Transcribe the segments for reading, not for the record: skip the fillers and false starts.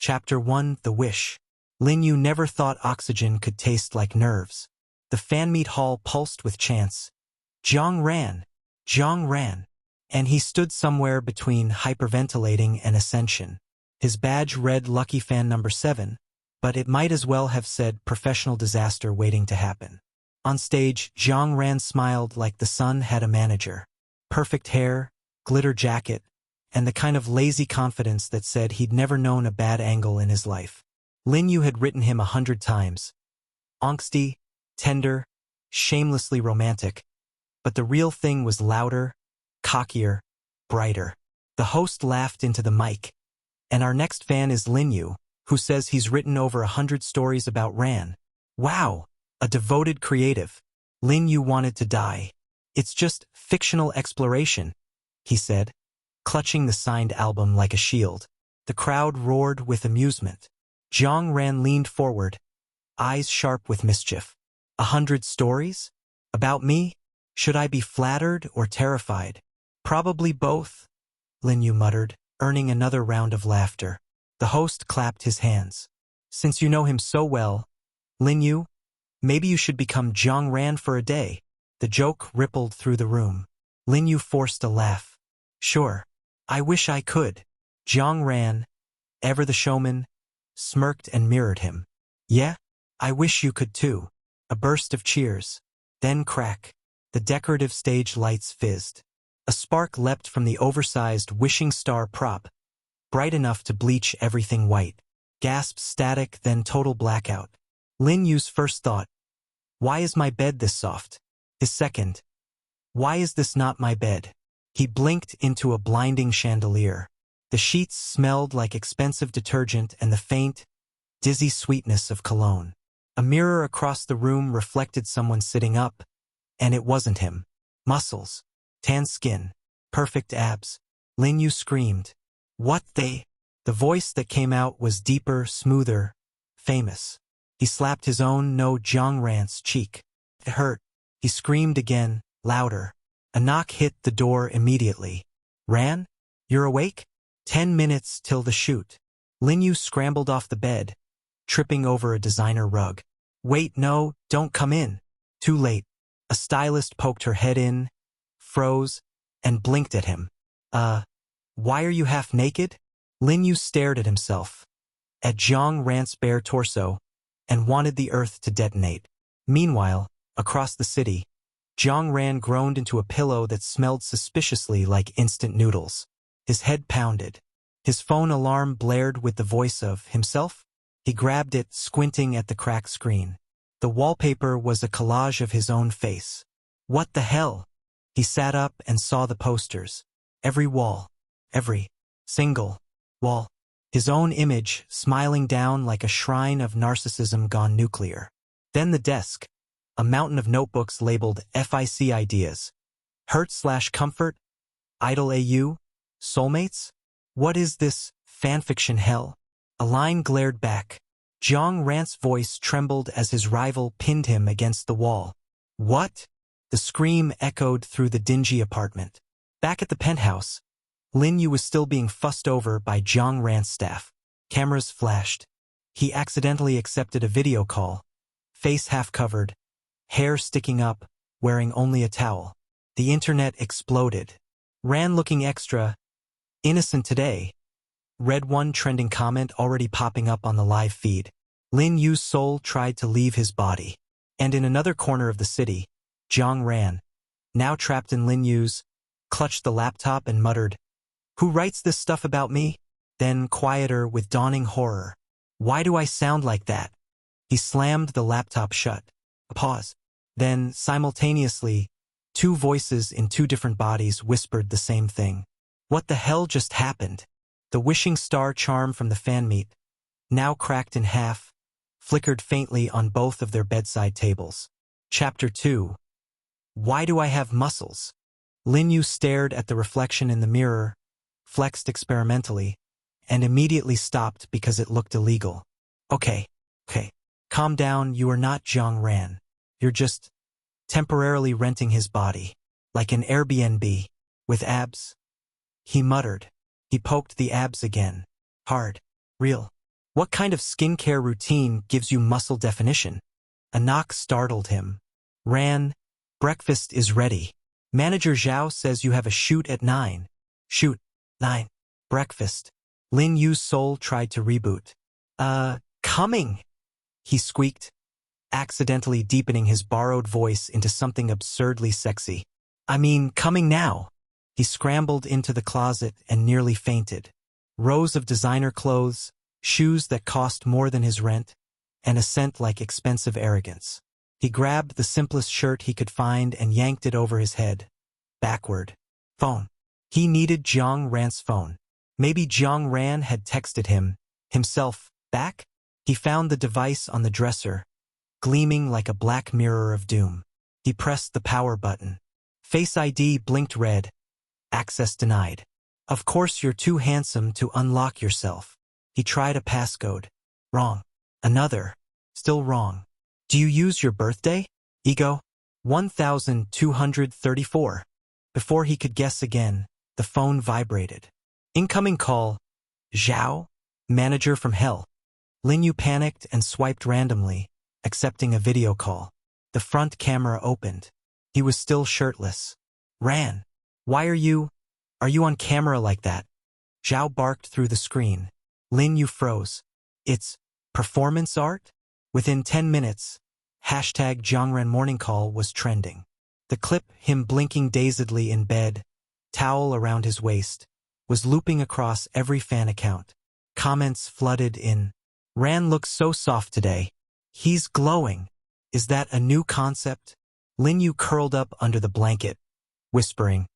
Chapter 1, The Wish. Lin Yu never thought oxygen could taste like nerves. The fan-meet hall pulsed with chants. Jiang Ran, Jiang Ran. And he stood somewhere between hyperventilating and ascension. His badge read Lucky Fan Number 7, but it might as well have said Professional Disaster Waiting to Happen. On stage, Jiang Ran smiled like the sun had a manager. Perfect hair, glitter jacket, and the kind of lazy confidence that said he'd never known a bad angle in his life. Lin Yu had written him 100 times. Angsty, tender, shamelessly romantic. But the real thing was louder, cockier, brighter. The host laughed into the mic. And our next fan is Lin Yu, who says he's written over 100 stories about Ran. Wow, a devoted creative. Lin Yu wanted to die. It's just fictional exploration, he said, clutching the signed album like a shield. The crowd roared with amusement. Jiang Ran leaned forward, eyes sharp with mischief. 100 stories? About me? Should I be flattered or terrified? Probably both, Lin Yu muttered, earning another round of laughter. The host clapped his hands. Since you know him so well, Lin Yu, maybe you should become Jiang Ran for a day. The joke rippled through the room. Lin Yu forced a laugh. Sure, I wish I could. Jiang Ran, ever the showman, smirked and mirrored him. Yeah, I wish you could too. A burst of cheers. Then crack. The decorative stage lights fizzed. A spark leapt from the oversized wishing star prop, bright enough to bleach everything white. Gasps static, then total blackout. Lin Yu's first thought, why is my bed this soft? His second, why is this not my bed? He blinked into a blinding chandelier. The sheets smelled like expensive detergent and the faint, dizzy sweetness of cologne. A mirror across the room reflected someone sitting up, and it wasn't him. Muscles, tan skin, perfect abs. Lin Yu screamed. What they? The voice that came out was deeper, smoother, famous. He slapped his own Jiang Ran's cheek. It hurt. He screamed again, louder. A knock hit the door immediately. Ran? You're awake? 10 minutes till the shoot. Lin Yu scrambled off the bed, tripping over a designer rug. Wait, no, don't come in. Too late. A stylist poked her head in, froze, and blinked at him. Why are you half naked? Lin Yu stared at himself, at Jiang Ran's bare torso, and wanted the earth to detonate. Meanwhile, across the city, Jiang Ran groaned into a pillow that smelled suspiciously like instant noodles. His head pounded. His phone alarm blared with the voice of himself. He grabbed it, squinting at the cracked screen. The wallpaper was a collage of his own face. What the hell? He sat up and saw the posters. Every wall. Every single wall. His own image, smiling down like a shrine of narcissism gone nuclear. Then the desk. A mountain of notebooks labeled FIC ideas. Hurt/comfort? Idol AU? Soulmates? What is this fanfiction hell? A line glared back. Jiang Ran's voice trembled as his rival pinned him against the wall. What? The scream echoed through the dingy apartment. Back at the penthouse, Lin Yu was still being fussed over by Jiang Ran's staff. Cameras flashed. He accidentally accepted a video call, face half covered, hair sticking up, wearing only a towel. The internet exploded. Ran looking extra innocent today. Read one trending comment already popping up on the live feed. Lin Yu's soul tried to leave his body. And in another corner of the city, Jiang Ran, now trapped in Lin Yu's, clutched the laptop and muttered, Who writes this stuff about me? Then, quieter with dawning horror. Why do I sound like that? He slammed the laptop shut. A pause. Then, simultaneously, two voices in two different bodies whispered the same thing. What the hell just happened? The wishing star charm from the fan meet, now cracked in half, flickered faintly on both of their bedside tables. Chapter 2. Why do I have muscles? Lin Yu stared at the reflection in the mirror, flexed experimentally, and immediately stopped because it looked illegal. Okay. Calm down, you are not Jiang Ran. You're just temporarily renting his body, like an Airbnb, with abs. He muttered. He poked the abs again. Hard. Real. What kind of skincare routine gives you muscle definition? A knock startled him. Ran, breakfast is ready. Manager Zhao says you have a shoot at 9. Shoot, 9. Breakfast. Lin Yu's soul tried to reboot. Coming, he squeaked, accidentally deepening his borrowed voice into something absurdly sexy. I mean, coming now. He scrambled into the closet and nearly fainted. Rows of designer clothes, shoes that cost more than his rent, and a scent like expensive arrogance. He grabbed the simplest shirt he could find and yanked it over his head. Backward. Phone. He needed Jiang Ran's phone. Maybe Jiang Ran had texted himself, back? He found the device on the dresser, gleaming like a black mirror of doom. He pressed the power button. Face ID blinked red. Access denied. Of course you're too handsome to unlock yourself. He tried a passcode. Wrong. Another. Still wrong. Do you use your birthday? Ego? 1234. Before he could guess again, the phone vibrated. Incoming call. Zhao? Manager from hell. Lin Yu panicked and swiped randomly, accepting a video call. The front camera opened. He was still shirtless. Ran. Why are you on camera like that? Zhao barked through the screen. Lin Yu froze. It's performance art? Within 10 minutes, hashtag Jiang Ran morning call was trending. The clip, him blinking dazedly in bed, towel around his waist, was looping across every fan account. Comments flooded in. Ran looks so soft today. He's glowing. Is that a new concept? Lin Yu curled up under the blanket, whispering,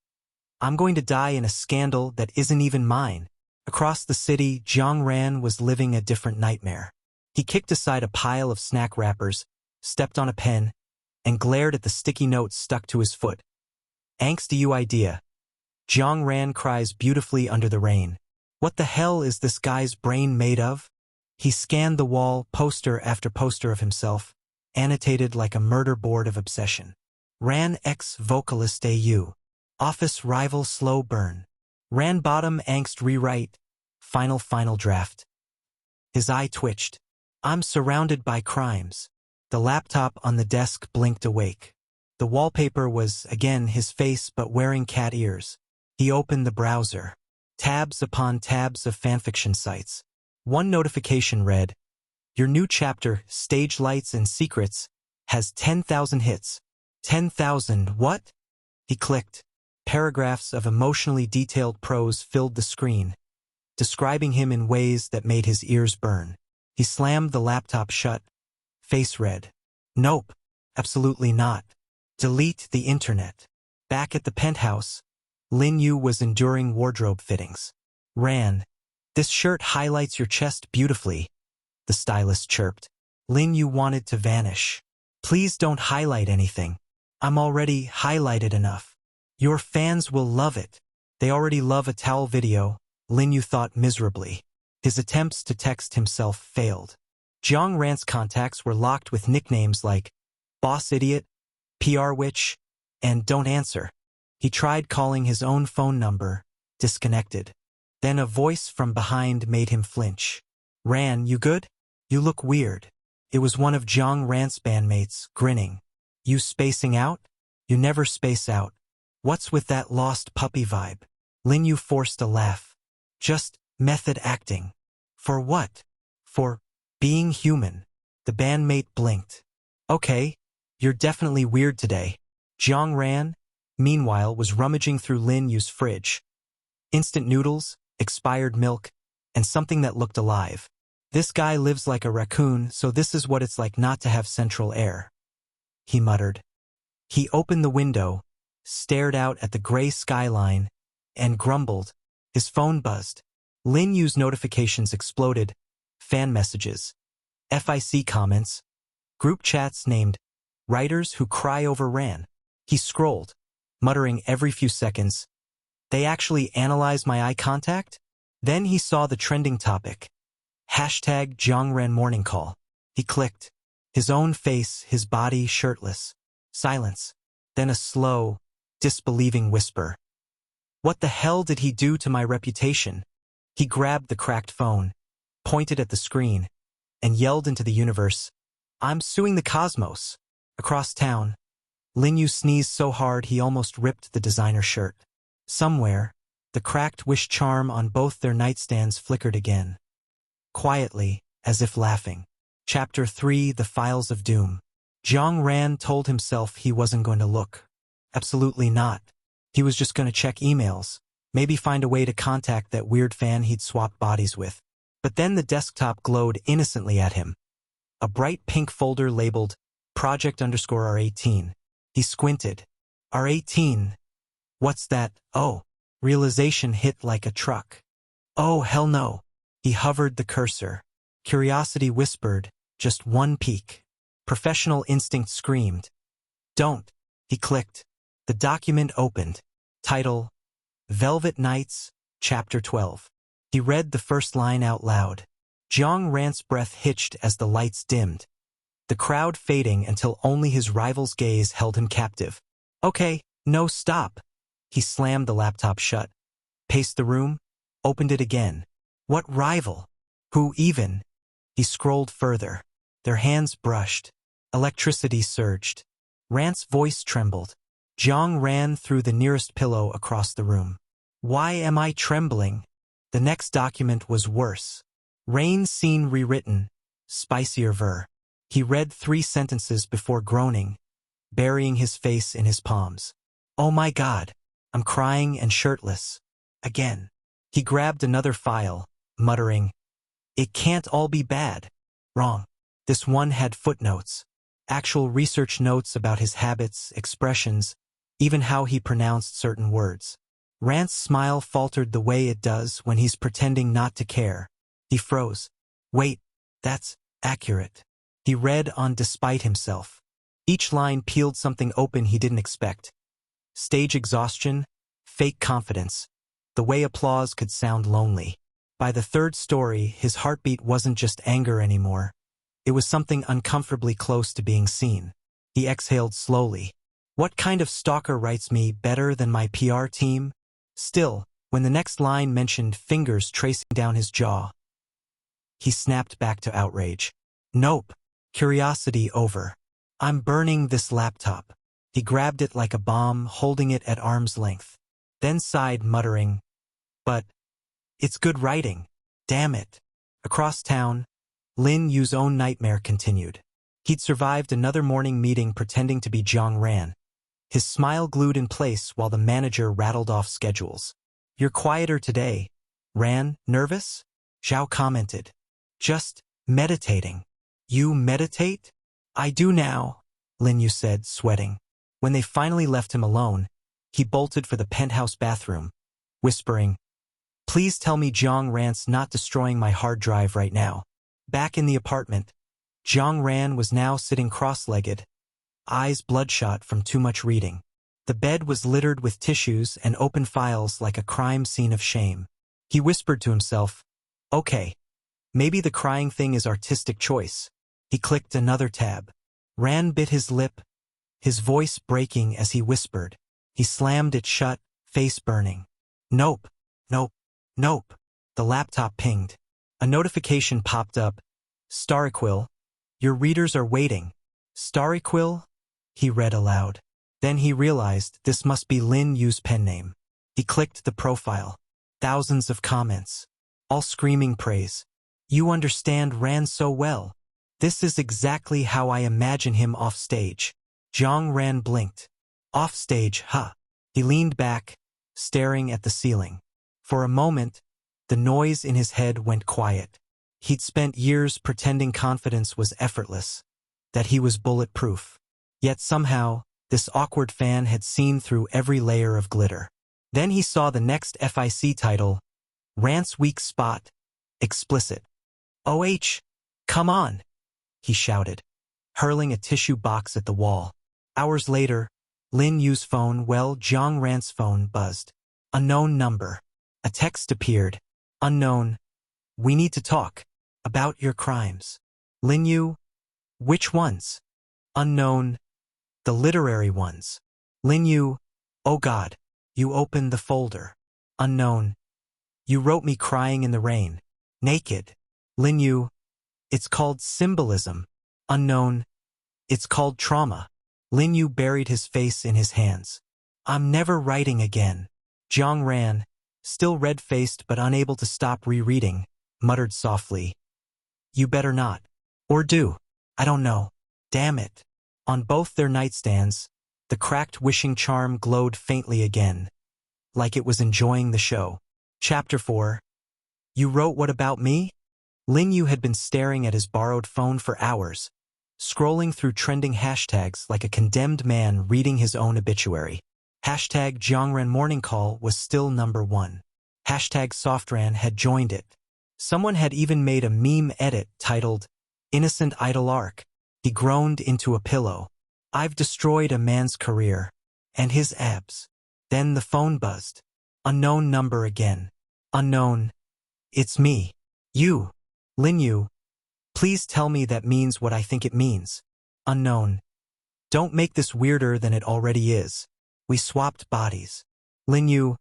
I'm going to die in a scandal that isn't even mine. Across the city, Jiang Ran was living a different nightmare. He kicked aside a pile of snack wrappers, stepped on a pen, and glared at the sticky notes stuck to his foot. Angsty you idea. Jiang Ran cries beautifully under the rain. What the hell is this guy's brain made of? He scanned the wall, poster after poster of himself, annotated like a murder board of obsession. Ran ex-vocalist AU. Office rival slow burn. Ran bottom angst rewrite. Final draft. His eye twitched. I'm surrounded by crimes. The laptop on the desk blinked awake. The wallpaper was, again, his face but wearing cat ears. He opened the browser. Tabs upon tabs of fanfiction sites. One notification read, Your new chapter, Stage Lights and Secrets, has 10,000 hits. 10,000 what? He clicked. Paragraphs of emotionally detailed prose filled the screen, describing him in ways that made his ears burn. He slammed the laptop shut. Face red. Nope. Absolutely not. Delete the internet. Back at the penthouse, Lin Yu was enduring wardrobe fittings. Ran. This shirt highlights your chest beautifully, the stylist chirped. Lin Yu wanted to vanish. Please don't highlight anything. I'm already highlighted enough. Your fans will love it. They already love a towel video, Lin Yu thought miserably. His attempts to text himself failed. Jiang Ran's contacts were locked with nicknames like Boss Idiot, PR Witch, and Don't Answer. He tried calling his own phone number, disconnected. Then a voice from behind made him flinch. Ran, you good? You look weird. It was one of Jiang Ran's bandmates, grinning. You spacing out? You never space out. What's with that lost puppy vibe? Lin Yu forced a laugh. Just method acting. For what? For being human. The bandmate blinked. Okay, you're definitely weird today. Jiang Ran, meanwhile, was rummaging through Lin Yu's fridge. Instant noodles, expired milk, and something that looked alive. This guy lives like a raccoon, so this is what it's like not to have central air. He muttered. He opened the window, stared out at the gray skyline, and grumbled. His phone buzzed. Lin Yu's notifications exploded. Fan messages. FIC comments. Group chats named Writers Who Cry Over Ran. He scrolled, muttering every few seconds. They actually analyze my eye contact? Then he saw the trending topic. Hashtag Jiang Ran morning call. He clicked. His own face, his body shirtless. Silence. Then a slow, disbelieving whisper. What the hell did he do to my reputation? He grabbed the cracked phone. pointed at the screen, and yelled into the universe, "I'm suing the cosmos." Across town, Lin Yu sneezed so hard he almost ripped the designer shirt. Somewhere, the cracked wish charm on both their nightstands flickered again. Quietly, as if laughing. Chapter 3: The Files of Doom. Jiang Ran told himself he wasn't going to look. Absolutely not. He was just going to check emails, maybe find a way to contact that weird fan he'd swapped bodies with. But then the desktop glowed innocently at him. A bright pink folder labeled Project_R18. He squinted. R18? What's that? Oh. Realization hit like a truck. Oh, hell no. He hovered the cursor. Curiosity whispered, just one peek. Professional instinct screamed. Don't. He clicked. The document opened. Title: Velvet Nights, Chapter 12. He read the first line out loud. Jiang Ran's breath hitched as the lights dimmed, the crowd fading until only his rival's gaze held him captive. Okay, no, stop. He slammed the laptop shut, paced the room, opened it again. What rival? Who even? He scrolled further. Their hands brushed. Electricity surged. Rant's voice trembled. Jiang ran through the nearest pillow across the room. Why am I trembling? The next document was worse. Rain scene rewritten. Spicier ver. He read 3 sentences before groaning, burying his face in his palms. Oh my God. I'm crying and shirtless. Again. He grabbed another file, muttering, "It can't all be bad." Wrong. This one had footnotes. Actual research notes about his habits, expressions, even how he pronounced certain words. Rant's smile faltered the way it does when he's pretending not to care. He froze. Wait, that's accurate. He read on despite himself. Each line peeled something open he didn't expect. Stage exhaustion, fake confidence, the way applause could sound lonely. By the 3rd story, his heartbeat wasn't just anger anymore. It was something uncomfortably close to being seen. He exhaled slowly. What kind of stalker writes me better than my PR team? Still, when the next line mentioned fingers tracing down his jaw, he snapped back to outrage. Nope. Curiosity over. I'm burning this laptop. He grabbed it like a bomb, holding it at arm's length. Then sighed, muttering, but it's good writing. Damn it. Across town, Lin Yu's own nightmare continued. He'd survived another morning meeting pretending to be Jiang Ran. His smile glued in place while the manager rattled off schedules. You're quieter today. Ran, nervous? Zhao commented. Just meditating. You meditate? I do now, Lin Yu said, sweating. When they finally left him alone, he bolted for the penthouse bathroom, whispering, Please tell me Jiang Ran's not destroying my hard drive right now. Back in the apartment, Jiang Ran was now sitting cross-legged, eyes bloodshot from too much reading. The bed was littered with tissues and open files like a crime scene of shame. He whispered to himself, Okay, maybe the crying thing is artistic choice. He clicked another tab. Ran bit his lip, his voice breaking as he whispered. He slammed it shut, face burning. Nope, nope, nope. The laptop pinged. A notification popped up. Stariquil, your readers are waiting. Stariquil? He read aloud. Then he realized this must be Lin Yu's pen name. He clicked the profile. Thousands of comments, all screaming praise. You understand Ran so well. This is exactly how I imagine him off stage. Jiang Ran blinked. Off stage, huh? He leaned back, staring at the ceiling. For a moment, the noise in his head went quiet. He'd spent years pretending confidence was effortless, that he was bulletproof. Yet somehow, this awkward fan had seen through every layer of glitter. Then he saw the next FIC title, Rant's Weak Spot, Explicit. OH, come on, he shouted, hurling a tissue box at the wall. Hours later, Lin Yu's phone, Jiang Ran's phone buzzed. Unknown number. A text appeared. Unknown. We need to talk. About your crimes. Lin Yu? Which ones? Unknown. The literary ones. Lin Yu. Oh God. You opened the folder. Unknown. You wrote me crying in the rain. Naked. Lin Yu, it's called symbolism. Unknown, it's called trauma. Lin Yu buried his face in his hands. I'm never writing again. Jiang Ran, still red-faced but unable to stop rereading, muttered softly. You better not. Or do. I don't know. Damn it. On both their nightstands, the cracked wishing charm glowed faintly again, like it was enjoying the show. Chapter 4. You wrote what about me? Lin Yu had been staring at his borrowed phone for hours, scrolling through trending hashtags like a condemned man reading his own obituary. Hashtag Jiang Ran morning call was still #1. Hashtag Softran had joined it. Someone had even made a meme edit titled, Innocent Idol Arc. He groaned into a pillow. I've destroyed a man's career. And his abs. Then the phone buzzed. Unknown number again. Unknown. It's me. You. Lin Yu. Please tell me that means what I think it means. Unknown. Don't make this weirder than it already is. We swapped bodies. Lin Yu.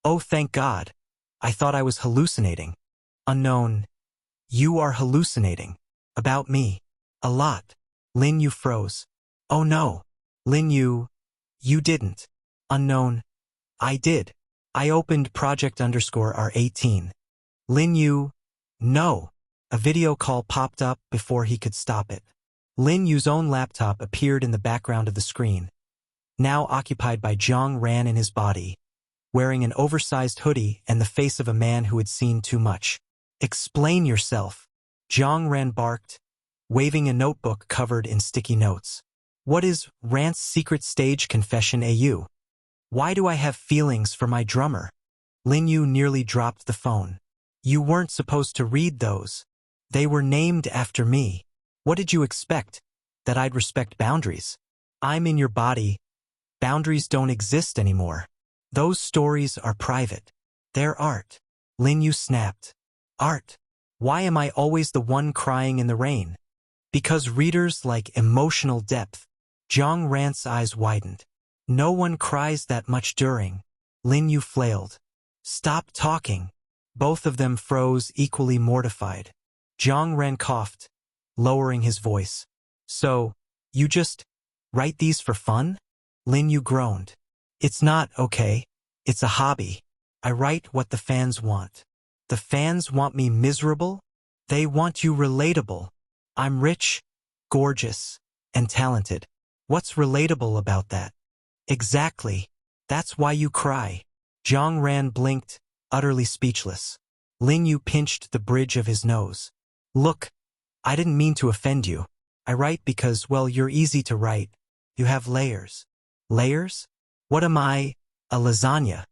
Oh, thank God. I thought I was hallucinating. Unknown. You are hallucinating. About me. A lot. Lin Yu froze. Oh no. Lin Yu. You didn't. Unknown. I did. I opened project_R18. Lin Yu. No. A video call popped up before he could stop it. Lin Yu's own laptop appeared in the background of the screen, now occupied by Jiang Ran in his body, wearing an oversized hoodie and the face of a man who had seen too much. Explain yourself. Jiang Ran barked, waving a notebook covered in sticky notes. What is Rant's secret stage confession AU? Why do I have feelings for my drummer? Lin Yu nearly dropped the phone. You weren't supposed to read those. They were named after me. What did you expect? That I'd respect boundaries? I'm in your body. Boundaries don't exist anymore. Those stories are private. They're art. Lin Yu snapped. Art? Why am I always the one crying in the rain? Because readers like emotional depth. Jiang Ran's eyes widened. No one cries that much during. Lin Yu flailed. Stop talking. Both of them froze, equally mortified. Jiang Ran coughed, lowering his voice. So, you just write these for fun? Lin Yu groaned. It's not okay. It's a hobby. I write what the fans want. The fans want me miserable? They want you relatable. I'm rich, gorgeous, and talented. What's relatable about that? Exactly. That's why you cry. Jiang Ran blinked, utterly speechless. Lin Yu pinched the bridge of his nose. Look, I didn't mean to offend you. I write because, well, you're easy to write. You have layers. Layers? What am I? A lasagna?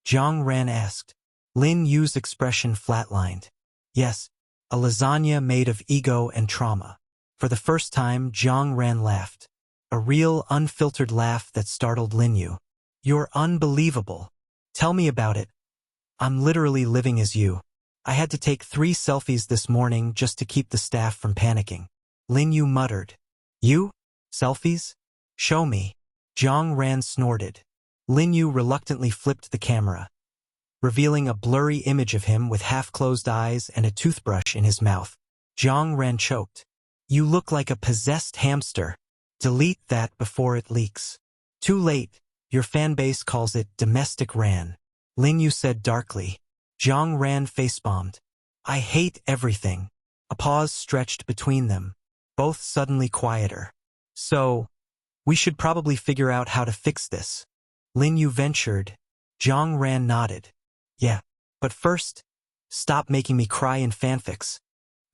Jiang Ran asked. Lin Yu's expression flatlined. Yes, a lasagna made of ego and trauma. For the first time, Jiang Ran laughed. A real, unfiltered laugh that startled Lin Yu. You're unbelievable. Tell me about it. I'm literally living as you. I had to take 3 selfies this morning just to keep the staff from panicking. Lin Yu muttered. You? Selfies? Show me. Jiang Ran snorted. Lin Yu reluctantly flipped the camera, revealing a blurry image of him with half-closed eyes and a toothbrush in his mouth. Jiang Ran choked. You look like a possessed hamster. Delete that before it leaks. Too late. Your fanbase calls it domestic Ran. Lin Yu said darkly. Jiang Ran facepalmed. I hate everything. A pause stretched between them, both suddenly quieter. So, we should probably figure out how to fix this. Lin Yu ventured. Jiang Ran nodded. Yeah, but first, stop making me cry in fanfics.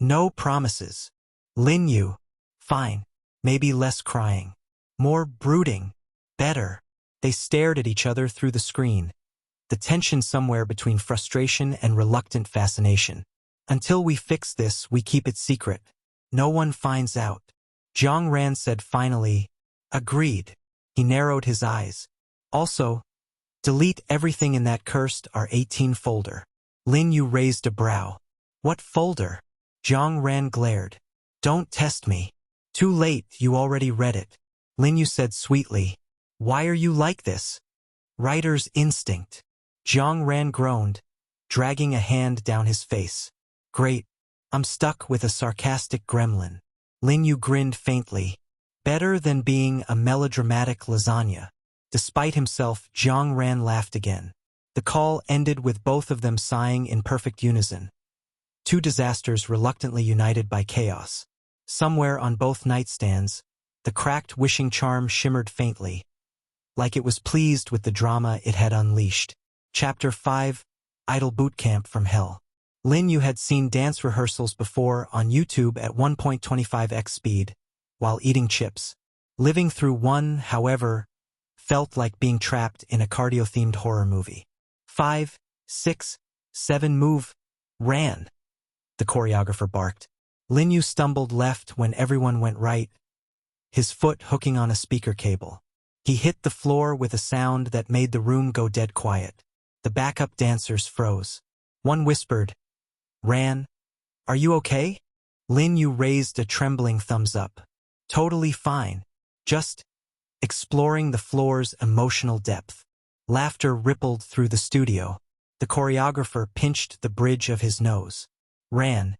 No promises. Lin Yu. Fine. Maybe less crying. More brooding. Better. They stared at each other through the screen, the tension somewhere between frustration and reluctant fascination. Until we fix this, we keep it secret. No one finds out. Jiang Ran said finally, agreed. He narrowed his eyes. Also, delete everything in that cursed R18 folder. Lin Yu raised a brow. What folder? Jiang Ran glared. Don't test me. Too late, you already read it. Lin Yu said sweetly. Why are you like this? Writer's instinct. Jiang Ran groaned, dragging a hand down his face. Great. I'm stuck with a sarcastic gremlin. Lin Yu grinned faintly. Better than being a melodramatic lasagna. Despite himself, Jiang Ran laughed again. The call ended with both of them sighing in perfect unison. Two disasters reluctantly united by chaos. Somewhere on both nightstands, the cracked wishing charm shimmered faintly, like it was pleased with the drama it had unleashed. Chapter 5, Idol Bootcamp from Hell. Lin Yu had seen dance rehearsals before on YouTube at 1.25x speed, while eating chips. Living through one, however, felt like being trapped in a cardio-themed horror movie. 5, 6, 7 move, ran, the choreographer barked. Lin Yu stumbled left when everyone went right, his foot hooking on a speaker cable. He hit the floor with a sound that made the room go dead quiet. The backup dancers froze. One whispered, "Ran, are you okay?" Lin Yu raised a trembling thumbs up. "Totally fine. Just exploring the floor's emotional depth." Laughter rippled through the studio. The choreographer pinched the bridge of his nose. "Ran,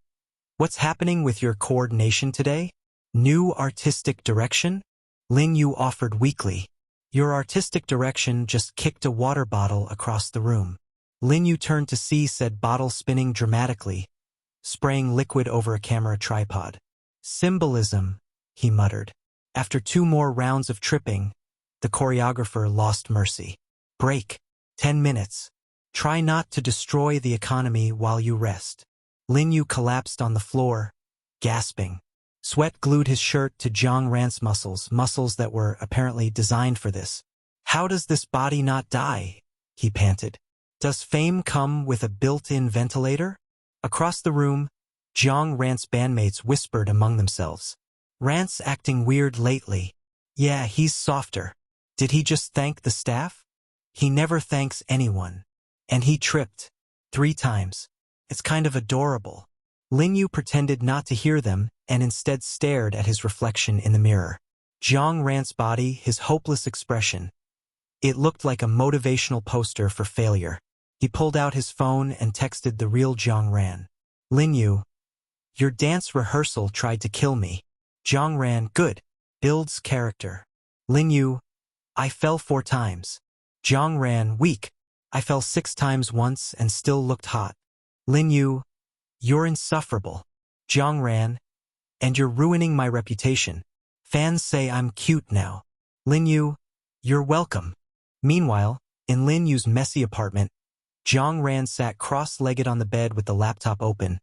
what's happening with your coordination today? New artistic direction?" Lin Yu offered weakly. "Your artistic direction just kicked a water bottle across the room." Lin Yu turned to see said bottle spinning dramatically, spraying liquid over a camera tripod. "Symbolism," he muttered. After 2 more rounds of tripping, the choreographer lost mercy. "Break. 10 minutes. Try not to destroy the economy while you rest." Lin Yu collapsed on the floor, gasping. Sweat glued his shirt to Jiang Ran's muscles that were apparently designed for this. "How does this body not die?" he panted. "Does fame come with a built-in ventilator?" Across the room, Jiang Ran's bandmates whispered among themselves. "Rance acting weird lately. Yeah, he's softer. Did he just thank the staff? He never thanks anyone. And he tripped 3 times. It's kind of adorable." Lin Yu pretended not to hear them and instead stared at his reflection in the mirror. Jiang Ran's body, his hopeless expression. It looked like a motivational poster for failure. He pulled out his phone and texted the real Jiang Ran. "Lin Yu, your dance rehearsal tried to kill me." Jiang Ran, "Good. Builds character." Lin Yu, "I fell 4 times." Jiang Ran, "Weak. I fell 6 times once and still looked hot." Lin Yu, "You're insufferable." Jiang Ran, "And you're ruining my reputation. Fans say I'm cute now." Lin Yu, "You're welcome." Meanwhile, in Lin Yu's messy apartment, Jiang Ran sat cross-legged on the bed with the laptop open,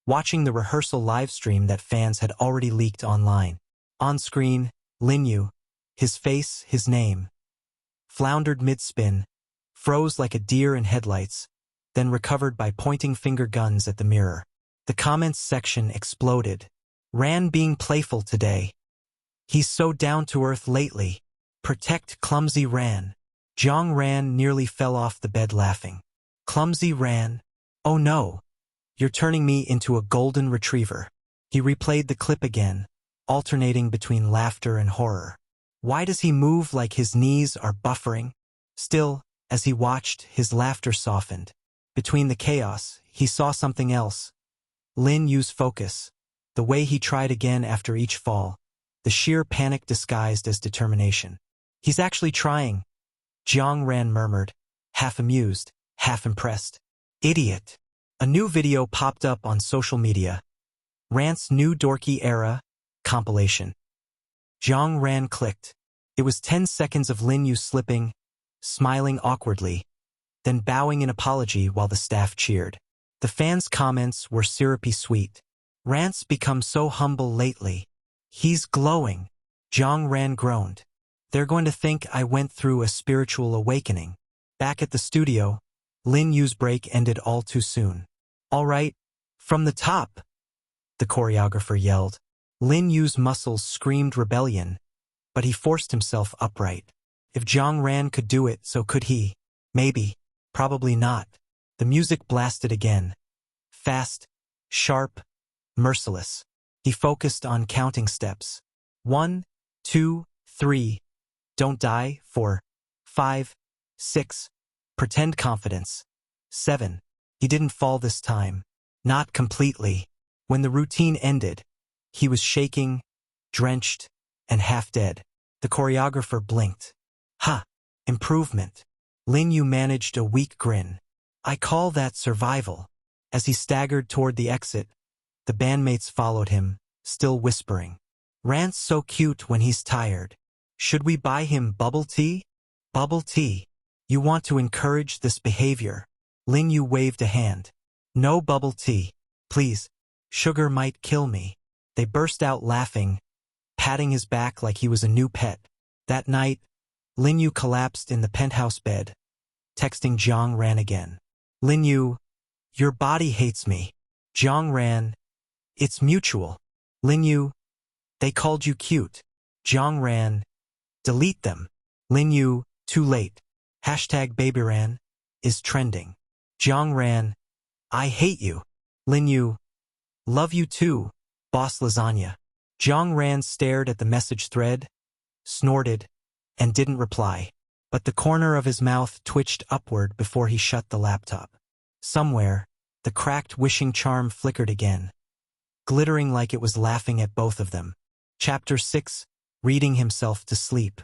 watching the rehearsal livestream that fans had already leaked online. On screen, Lin Yu, his face, his name, floundered mid-spin, froze like a deer in headlights, then recovered by pointing finger guns at the mirror. The comments section exploded. "Ran being playful today. He's so down-to-earth lately. Protect clumsy Ran." Jiang Ran nearly fell off the bed laughing. "Clumsy Ran? Oh no. You're turning me into a golden retriever." He replayed the clip again, alternating between laughter and horror. Why does he move like his knees are buffering? Still, as he watched, his laughter softened. Between the chaos, he saw something else. Lin Yu's focus, the way he tried again after each fall, the sheer panic disguised as determination. "He's actually trying," Jiang Ran murmured, half amused, half impressed. "Idiot." A new video popped up on social media. Rant's New Dorky Era compilation. Jiang Ran clicked. It was 10 seconds of Lin Yu slipping, smiling awkwardly, then bowing in apology while the staff cheered. The fans' comments were syrupy sweet. "Rant's become so humble lately. He's glowing." Jiang Ran groaned. "They're going to think I went through a spiritual awakening." Back at the studio, Lin Yu's break ended all too soon. "All right, from the top," the choreographer yelled. Lin Yu's muscles screamed rebellion, but he forced himself upright. If Jiang Ran could do it, so could he. Maybe. Probably not. The music blasted again. Fast, sharp, merciless. He focused on counting steps. 1, 2, 3. Don't die. 4, 5, 6. Pretend confidence. 7. He didn't fall this time. Not completely. When the routine ended, he was shaking, drenched, and half dead. The choreographer blinked. Ha! Improvement. Lin Yu managed a weak grin. I call that survival. As he staggered toward the exit, the bandmates followed him, still whispering. Rant's so cute when he's tired. Should we buy him bubble tea? Bubble tea. You want to encourage this behavior? Lin Yu waved a hand. No bubble tea, please. Sugar might kill me. They burst out laughing, patting his back like he was a new pet. That night, Lin Yu collapsed in the penthouse bed, texting Jiang Ran again. Lin Yu, your body hates me. Jiang Ran, it's mutual. Lin Yu, they called you cute. Jiang Ran, delete them. Lin Yu, too late. Hashtag BabyRan is trending. Jiang Ran, I hate you. Lin Yu, love you too, boss lasagna. Jiang Ran stared at the message thread, snorted, and didn't reply. But the corner of his mouth twitched upward before he shut the laptop. Somewhere, the cracked wishing charm flickered again, glittering like it was laughing at both of them. Chapter 6, Reading Himself to Sleep.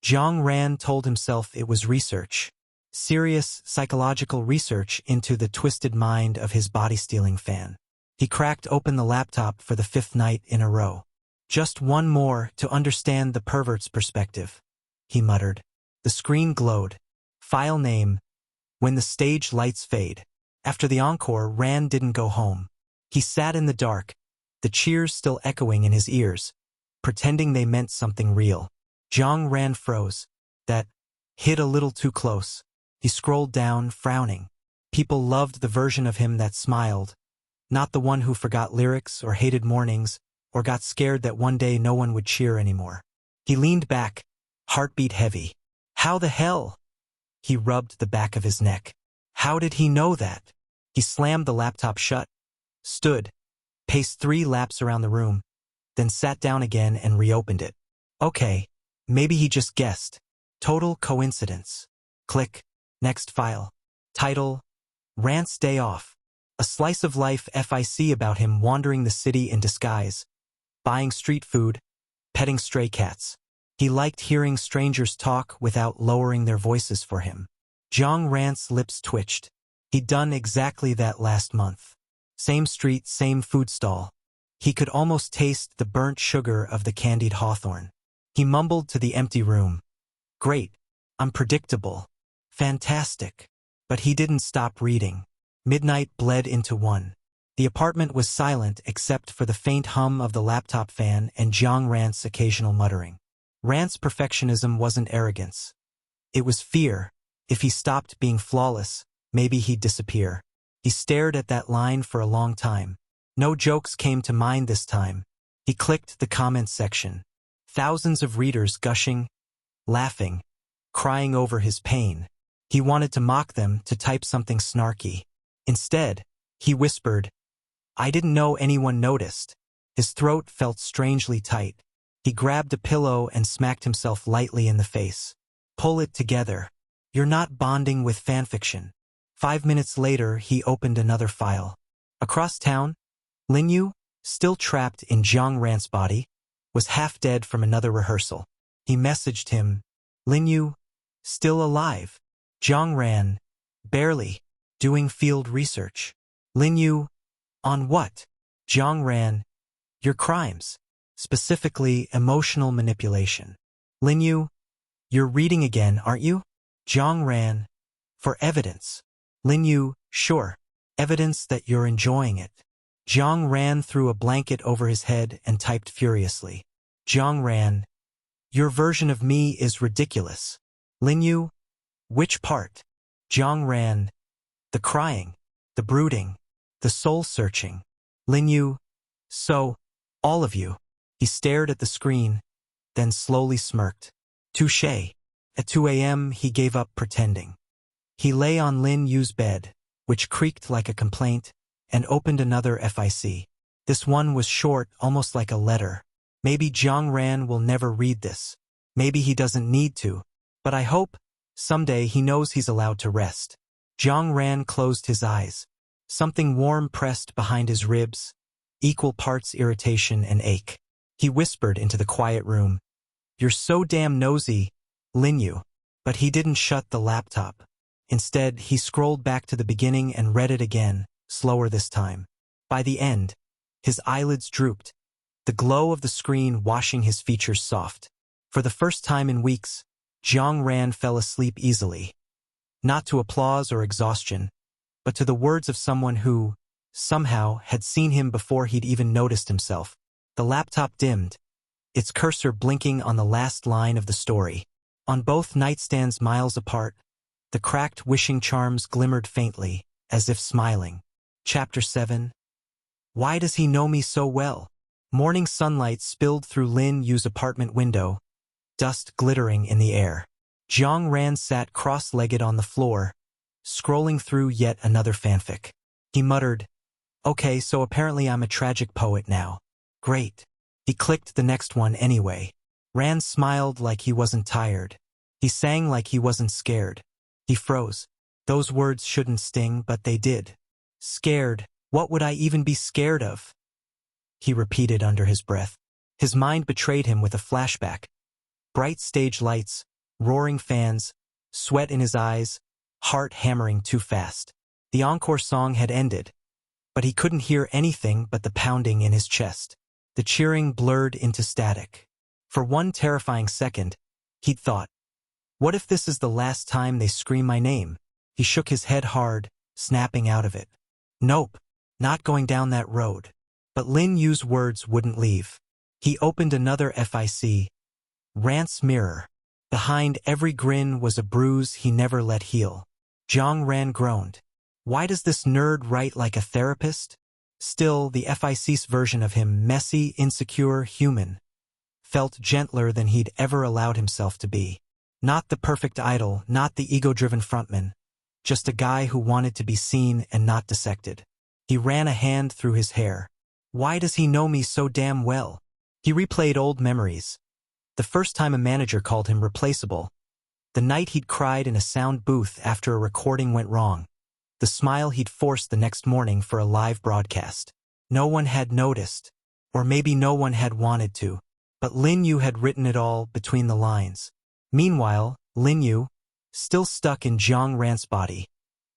Jiang Ran told himself it was research. Serious psychological research into the twisted mind of his body-stealing fan. He cracked open the laptop for the 5th night in a row. Just one more to understand the pervert's perspective, he muttered. The screen glowed. File name, When the Stage Lights Fade. After the encore, Ran didn't go home. He sat in the dark, the cheers still echoing in his ears, pretending they meant something real. Jiang Ran froze. That hit a little too close. He scrolled down, frowning. People loved the version of him that smiled, not the one who forgot lyrics or hated mornings or got scared that one day no one would cheer anymore. He leaned back, heartbeat heavy. How the hell? He rubbed the back of his neck. How did he know that? He slammed the laptop shut, stood, paced 3 laps around the room, then sat down again and reopened it. Okay, maybe he just guessed. Total coincidence. Click. Next file. Title, Rant's Day Off. A slice of life FIC about him wandering the city in disguise, buying street food, petting stray cats. He liked hearing strangers talk without lowering their voices for him. Jiang Ran's lips twitched. He'd done exactly that last month. Same street, same food stall. He could almost taste the burnt sugar of the candied hawthorn. He mumbled to the empty room. Great. Unpredictable. Fantastic. But he didn't stop reading. Midnight bled into 1. The apartment was silent except for the faint hum of the laptop fan and Jiang Ran's occasional muttering. Rant's perfectionism wasn't arrogance. It was fear. If he stopped being flawless, maybe he'd disappear. He stared at that line for a long time. No jokes came to mind this time. He clicked the comments section. Thousands of readers gushing, laughing, crying over his pain. He wanted to mock them, to type something snarky. Instead, he whispered, I didn't know anyone noticed. His throat felt strangely tight. He grabbed a pillow and smacked himself lightly in the face. Pull it together. You're not bonding with fanfiction. 5 minutes later, he opened another file. Across town, Lin Yu, still trapped in Jiang Ran's body, was half dead from another rehearsal. He messaged him, Lin Yu, still alive. Jiang Ran, barely, doing field research. Lin Yu, on what? Jiang Ran, your crimes, specifically emotional manipulation. Lin Yu, you're reading again, aren't you? Jiang Ran, for evidence. Lin Yu, sure, evidence that you're enjoying it. Jiang Ran threw a blanket over his head and typed furiously. Jiang Ran, your version of me is ridiculous. Lin Yu, which part? Jiang Ran, the crying, the brooding, the soul-searching. Lin Yu, so, all of you. He stared at the screen, then slowly smirked. Touché. At 2 a.m. he gave up pretending. He lay on Lin Yu's bed, which creaked like a complaint, and opened another FIC. This one was short, almost like a letter. Maybe Jiang Ran will never read this. Maybe he doesn't need to. But I hope, someday he knows he's allowed to rest. Jiang Ran closed his eyes. Something warm pressed behind his ribs, equal parts irritation and ache. He whispered into the quiet room, "You're so damn nosy, Linyu." But he didn't shut the laptop. Instead, he scrolled back to the beginning and read it again, slower this time. By the end, his eyelids drooped, the glow of the screen washing his features soft. For the first time in weeks, Jiang Ran fell asleep easily. Not to applause or exhaustion, but to the words of someone who, somehow, had seen him before he'd even noticed himself. The laptop dimmed, its cursor blinking on the last line of the story. On both nightstands miles apart, the cracked wishing charms glimmered faintly, as if smiling. Chapter 7. Why does he know me so well? Morning sunlight spilled through Lin Yu's apartment window, dust glittering in the air. Jiang Ran sat cross-legged on the floor, scrolling through yet another fanfic. He muttered, "Okay, so apparently I'm a tragic poet now. Great." He clicked the next one anyway. Ran smiled like he wasn't tired. He sang like he wasn't scared. He froze. Those words shouldn't sting, but they did. Scared? What would I even be scared of? He repeated under his breath. His mind betrayed him with a flashback. Bright stage lights, roaring fans, sweat in his eyes, heart hammering too fast. The encore song had ended, but he couldn't hear anything but the pounding in his chest. The cheering blurred into static. For one terrifying second, he'd thought, what if this is the last time they scream my name? He shook his head hard, snapping out of it. Nope, not going down that road. But Lin Yu's words wouldn't leave. He opened another FIC. Rant's mirror. Behind every grin was a bruise he never let heal. Jiang Ran groaned. Why does this nerd write like a therapist? Still, the FIC's version of him, messy, insecure, human, felt gentler than he'd ever allowed himself to be. Not the perfect idol, not the ego-driven frontman, just a guy who wanted to be seen and not dissected. He ran a hand through his hair. Why does he know me so damn well? He replayed old memories. The first time a manager called him replaceable. The night he'd cried in a sound booth after a recording went wrong. The smile he'd forced the next morning for a live broadcast. No one had noticed, or maybe no one had wanted to, but Lin Yu had written it all between the lines. Meanwhile, Lin Yu, still stuck in Jiang Ran's body,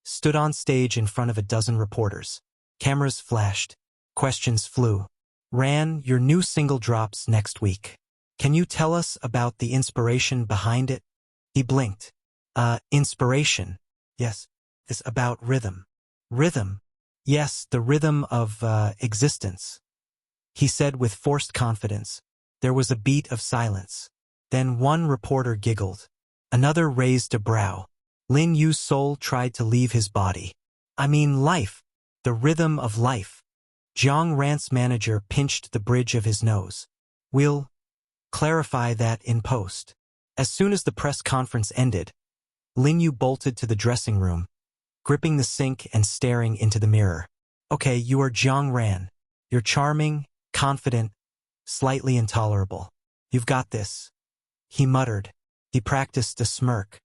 stood on stage in front of a dozen reporters. Cameras flashed. Questions flew. Ran, your new single drops next week. Can you tell us about the inspiration behind it? He blinked. Inspiration. Yes. It's about rhythm. Rhythm. Yes, the rhythm of, existence. He said with forced confidence. There was a beat of silence. Then one reporter giggled. Another raised a brow. Lin Yu's soul tried to leave his body. I mean life. The rhythm of life. Jiang Ran's manager pinched the bridge of his nose. We'll clarify that in post. As soon as the press conference ended, Lin Yu bolted to the dressing room, gripping the sink and staring into the mirror. Okay, you are Jiang Ran. You're charming, confident, slightly intolerable. You've got this. He muttered. He practiced a smirk.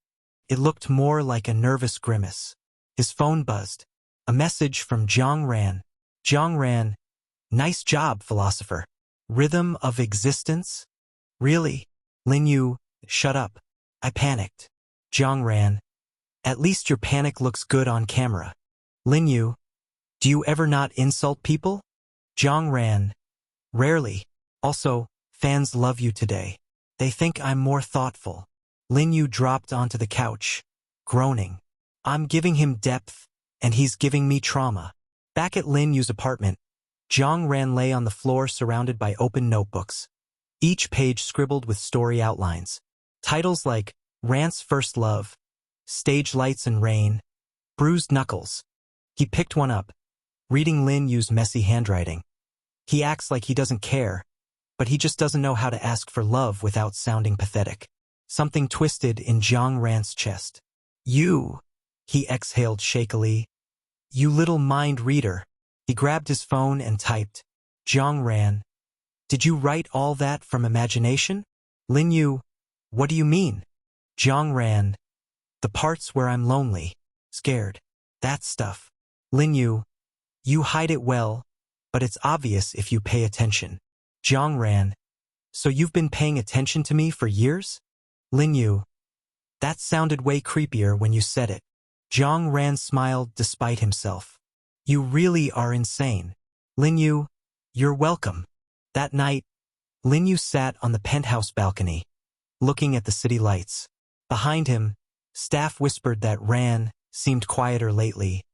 It looked more like a nervous grimace. His phone buzzed. A message from Jiang Ran. Jiang Ran. Nice job, philosopher. Rhythm of existence? Really? Lin Yu, shut up. I panicked. Jiang Ran. At least your panic looks good on camera. Lin Yu. Do you ever not insult people? Jiang Ran. Rarely. Also, fans love you today. They think I'm more thoughtful. Lin Yu dropped onto the couch, groaning. I'm giving him depth, and he's giving me trauma. Back at Lin Yu's apartment, Jiang Ran lay on the floor surrounded by open notebooks, each page scribbled with story outlines. Titles like Rant's First Love, Stage Lights and Rain, Bruised Knuckles. He picked one up, reading Lin Yu's messy handwriting. He acts like he doesn't care, but he just doesn't know how to ask for love without sounding pathetic. Something twisted in Jiang Ran's chest. You, he exhaled shakily. You little mind reader. He grabbed his phone and typed. Jiang Ran. Did you write all that from imagination? Lin Yu. What do you mean? Jiang Ran. The parts where I'm lonely, scared. That stuff. Lin Yu. You hide it well. but it's obvious if you pay attention. Jiang Ran, so you've been paying attention to me for years? Lin Yu, that sounded way creepier when you said it. Jiang Ran smiled despite himself. You really are insane. Lin Yu, you're welcome. That night, Lin Yu sat on the penthouse balcony, looking at the city lights. Behind him, staff whispered that Ran seemed quieter lately,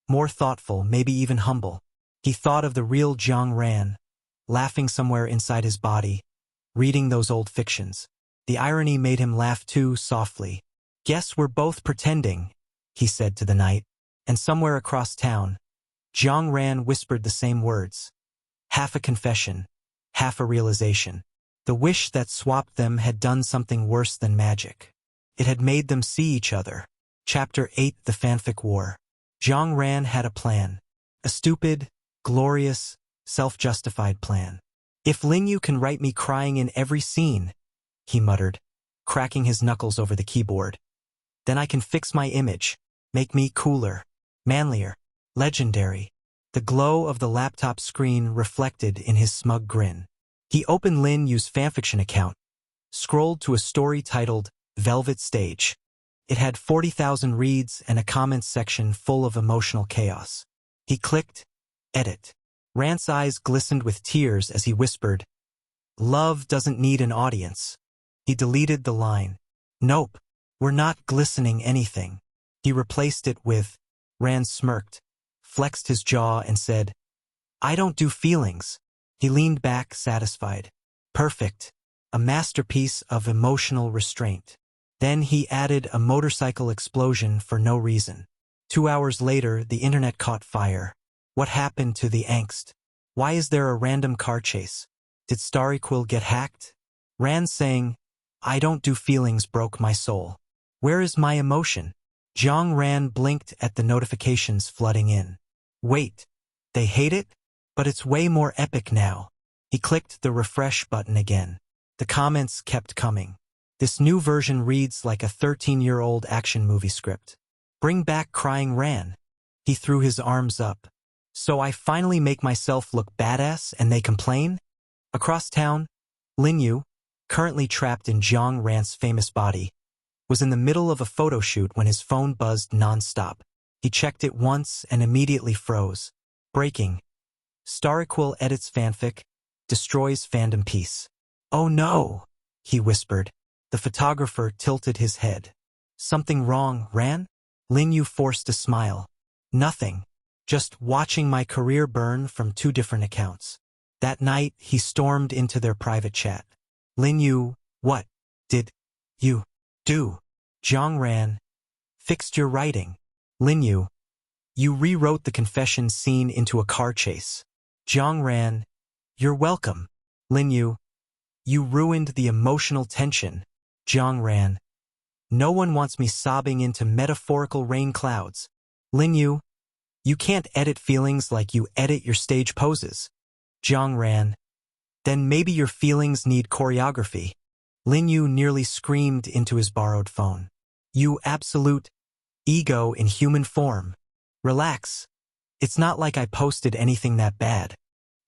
more thoughtful, maybe even humble. He thought of the real Jiang Ran, laughing somewhere inside his body, reading those old fictions. The irony made him laugh too softly. Guess we're both pretending, he said to the night. And somewhere across town, Jiang Ran whispered the same words. Half a confession, half a realization. The wish that swapped them had done something worse than magic. It had made them see each other. Chapter 8: The Fanfic War. Jiang Ran had a plan. A stupid, glorious, self-justified plan. If Lin Yu can write me crying in every scene, he muttered, cracking his knuckles over the keyboard, then I can fix my image, make me cooler, manlier, legendary. The glow of the laptop screen reflected in his smug grin. He opened Lin Yu's fanfiction account, scrolled to a story titled Velvet Stage. It had 40,000 reads and a comments section full of emotional chaos. He clicked Edit. Rant's eyes glistened with tears as he whispered, Love doesn't need an audience. He deleted the line. Nope, we're not glistening anything. He replaced it with, Rand smirked, flexed his jaw and said, I don't do feelings. He leaned back, satisfied. Perfect. A masterpiece of emotional restraint. Then he added a motorcycle explosion for no reason. 2 hours later, the internet caught fire. What happened to the angst? Why is there a random car chase? Did Starryquill get hacked? Rand saying, I don't do feelings broke my soul. Where is my emotion? Jiang Ran blinked at the notifications flooding in. Wait, they hate it? But it's way more epic now. He clicked the refresh button again. The comments kept coming. This new version reads like a 13-year-old action movie script. Bring back crying Ran. He threw his arms up. So I finally make myself look badass and they complain? Across town, Lin Yu, currently trapped in Jiang Ran's famous body, was in the middle of a photo shoot when his phone buzzed non-stop. He checked it once and immediately froze. Breaking. Starryquill edits fanfic, destroys fandom peace. Oh no, he whispered. The photographer tilted his head. Something wrong, Ran? Lin Yu forced a smile. Nothing. Just watching my career burn from 2 different accounts. That night, he stormed into their private chat. Lin Yu, what did you do? Jiang Ran, fixed your writing. Lin Yu, you rewrote the confession scene into a car chase. Jiang Ran, you're welcome. Lin Yu, you ruined the emotional tension. Jiang Ran, no one wants me sobbing into metaphorical rain clouds. Lin Yu, you can't edit feelings like you edit your stage poses. Jiang Ran, then maybe your feelings need choreography. Lin Yu nearly screamed into his borrowed phone. You absolute ego in human form. Relax. It's not like I posted anything that bad.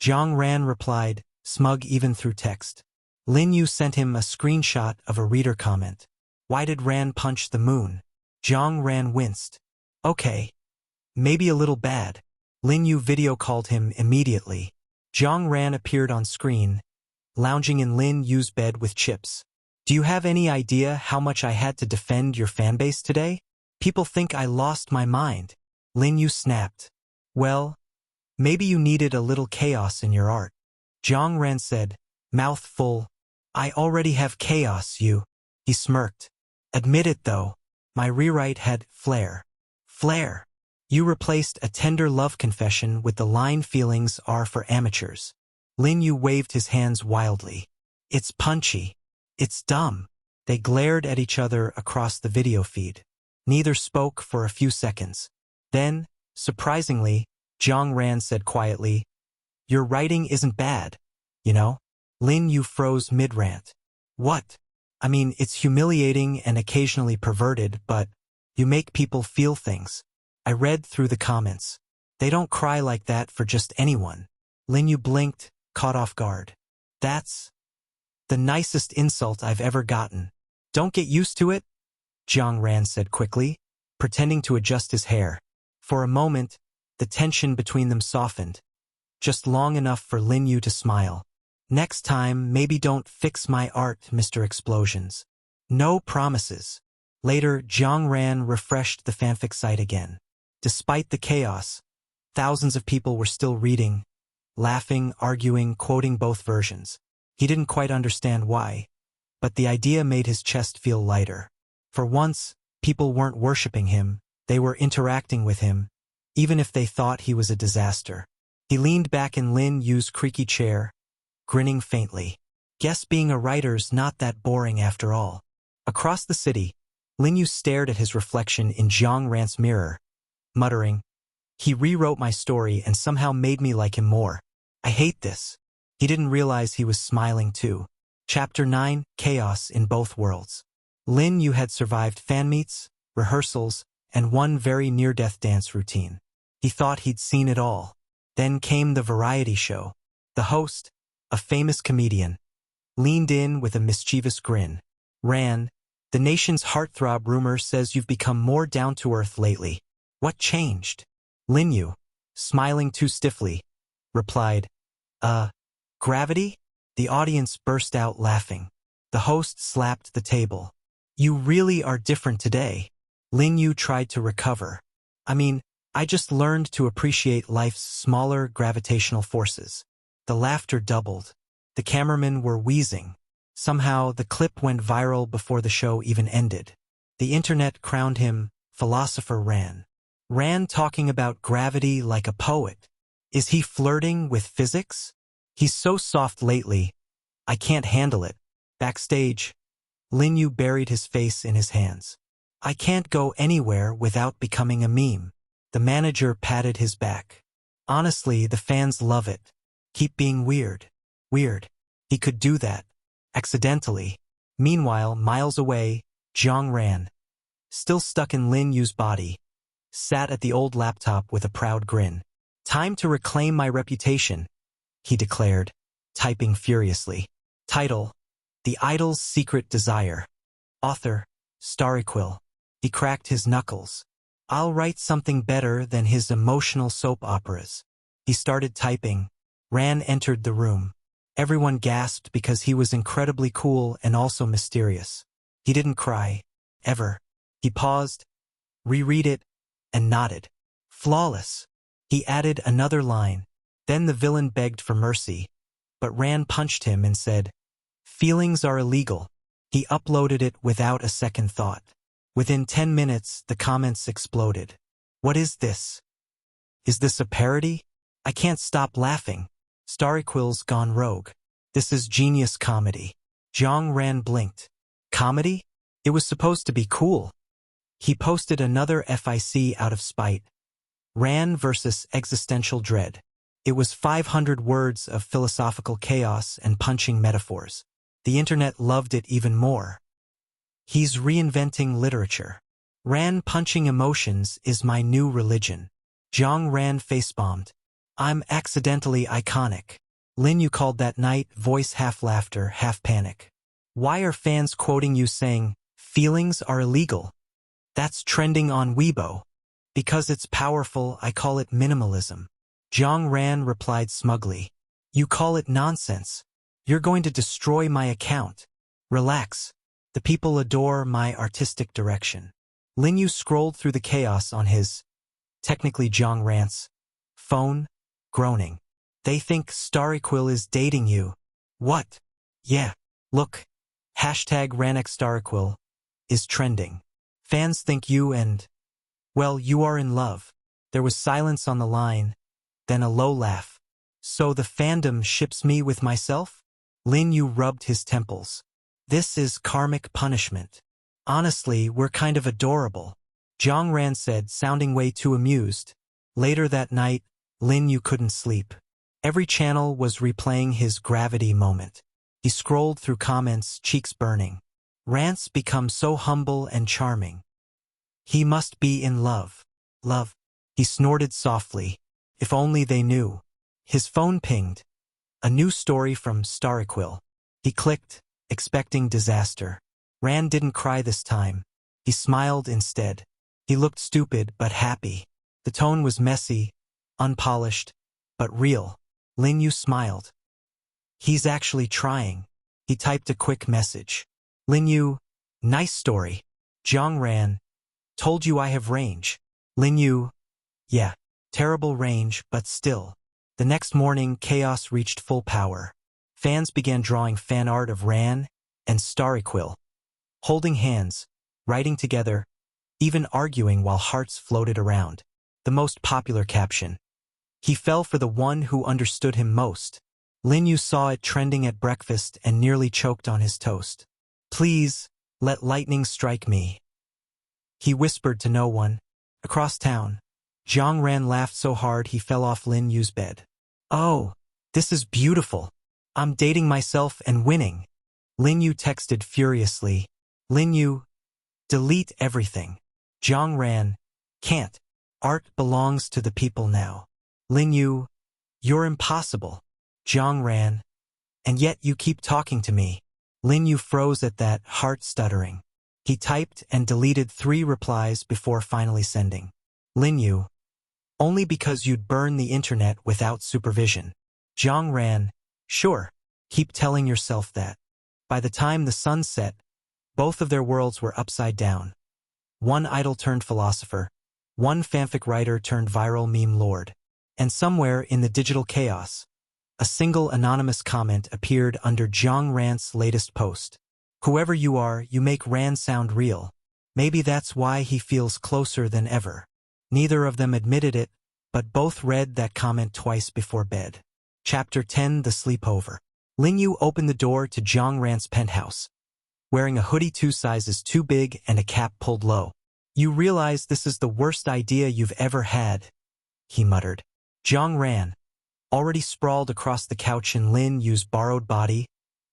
Jiang Ran replied, smug even through text. Lin Yu sent him a screenshot of a reader comment. Why did Ran punch the moon? Jiang Ran winced. Okay. Maybe a little bad. Lin Yu video called him immediately. Jiang Ran appeared on screen, lounging in Lin Yu's bed with chips. Do you have any idea how much I had to defend your fanbase today? People think I lost my mind. Lin Yu snapped. Well, maybe you needed a little chaos in your art. Jiang Ran said, mouth full. I already have chaos, you. He smirked. Admit it though, my rewrite had flair. Flair. You replaced a tender love confession with the line feelings are for amateurs. Lin Yu waved his hands wildly. It's punchy. It's dumb. They glared at each other across the video feed. Neither spoke for a few seconds. Then, surprisingly, Jiang Ran said quietly, your writing isn't bad, you know? Lin Yu froze mid-rant. What? I mean, it's humiliating and occasionally perverted, but you make people feel things. I read through the comments. They don't cry like that for just anyone. Lin Yu blinked, caught off guard. That's the nicest insult I've ever gotten. Don't get used to it, Jiang Ran said quickly, pretending to adjust his hair. For a moment, the tension between them softened, just long enough for Lin Yu to smile. Next time, maybe don't fix my art, Mr. Explosions. No promises. Later, Jiang Ran refreshed the fanfic site again. Despite the chaos, thousands of people were still reading, laughing, arguing, quoting both versions. He didn't quite understand why, but the idea made his chest feel lighter. For once, people weren't worshipping him, they were interacting with him, even if they thought he was a disaster. He leaned back in Lin Yu's creaky chair, grinning faintly. Guess being a writer's not that boring after all. Across the city, Lin Yu stared at his reflection in Jiang Ran's mirror, muttering, "He rewrote my story and somehow made me like him more. I hate this." He didn't realize he was smiling too. Chapter 9, Chaos in Both Worlds. Lin Yu had survived fan meets, rehearsals, and one very near-death dance routine. He thought he'd seen it all. Then came the variety show. The host, a famous comedian, leaned in with a mischievous grin. "Ran, the nation's heartthrob rumor says you've become more down-to-earth lately. What changed?" Lin Yu, smiling too stiffly, replied, Gravity?" The audience burst out laughing. The host slapped the table. "You really are different today." Lin Yu tried to recover. I just learned to appreciate life's smaller gravitational forces." The laughter doubled. The cameramen were wheezing. Somehow, the clip went viral before the show even ended. The internet crowned him Philosopher Ran. Ran talking about gravity like a poet. Is he flirting with physics? "He's so soft lately. I can't handle it." Backstage, Lin Yu buried his face in his hands. "I can't go anywhere without becoming a meme." The manager patted his back. "Honestly, the fans love it. Keep being weird." Weird. He could do that. Accidentally. Meanwhile, miles away, Jiang Ran, still stuck in Lin Yu's body, sat at the old laptop with a proud grin. "Time to reclaim my reputation," he declared, typing furiously. Title: The Idol's Secret Desire. Author: Starryquill. He cracked his knuckles. "I'll write something better than his emotional soap operas." He started typing. Ran entered the room. Everyone gasped because he was incredibly cool and also mysterious. He didn't cry. Ever. He paused, reread it, and nodded. "Flawless." He added another line. Then the villain begged for mercy, but Ran punched him and said, "Feelings are illegal." He uploaded it without a second thought. Within 10 minutes, the comments exploded. "What is this? Is this a parody? I can't stop laughing. Starryquill's gone rogue. This is genius comedy." Jiang Ran blinked. Comedy? It was supposed to be cool. He posted another FIC out of spite. Ran versus existential dread. It was 500 words of philosophical chaos and punching metaphors. The internet loved it even more. He's reinventing literature. Ran punching emotions is my new religion. Jiang Ran facepalmed. I'm accidentally iconic. Lin Yu called that night, voice half laughter, half panic. Why are fans quoting you saying, feelings are illegal? That's trending on Weibo. Because it's powerful, I call it minimalism. Jiang Ran replied smugly. You call it nonsense. You're going to destroy my account. Relax. The people adore my artistic direction. Lin Yu scrolled through the chaos on his, technically Jiang Ran's, phone, groaning. They think Starryquill is dating you. What? Yeah. Look. Hashtag #RanXStarryquill is trending. Fans think you and, well, you are in love. There was silence on the line, then a low laugh. So the fandom ships me with myself? Lin Yu rubbed his temples. This is karmic punishment. Honestly, we're kind of adorable. Jiang Ran said, sounding way too amused. Later that night, Lin Yu couldn't sleep. Every channel was replaying his gravity moment. He scrolled through comments, cheeks burning. Rant's become so humble and charming. He must be in love. Love. He snorted softly. If only they knew. His phone pinged. A new story from Stariquil. He clicked, expecting disaster. Ran didn't cry this time. He smiled instead. He looked stupid but happy. The tone was messy, unpolished, but real. Lin Yu smiled. He's actually trying. He typed a quick message. Lin Yu, nice story. Jiang Ran, told you I have range. Lin Yu, yeah, terrible range, but still. The next morning, chaos reached full power. Fans began drawing fan art of Ran and Stariquil, holding hands, writing together, even arguing while hearts floated around. The most popular caption. He fell for the one who understood him most. Lin Yu saw it trending at breakfast and nearly choked on his toast. Please, let lightning strike me. He whispered to no one. Across town, Jiang Ran laughed so hard he fell off Lin Yu's bed. Oh, this is beautiful. I'm dating myself and winning. Lin Yu texted furiously. Lin Yu, delete everything. Jiang Ran, can't. Art belongs to the people now. Lin Yu, you're impossible. Jiang Ran, and yet you keep talking to me. Lin Yu froze at that, heart stuttering. He typed and deleted 3 replies before finally sending. Lin Yu, only because you'd burn the internet without supervision. Jiang Ran, sure, keep telling yourself that. By the time the sun set, both of their worlds were upside down. One idol turned philosopher, one fanfic writer turned viral meme lord. And somewhere in the digital chaos, a single anonymous comment appeared under Jiang Ran's latest post. Whoever you are, you make Ran sound real. Maybe that's why he feels closer than ever. Neither of them admitted it, but both read that comment twice before bed. Chapter 10: The Sleepover. Lin Yu opened the door to Jiang Ran's penthouse, wearing a hoodie 2 sizes too big and a cap pulled low. You realize this is the worst idea you've ever had, he muttered. Jiang Ran, already sprawled across the couch in Lin Yu's borrowed body,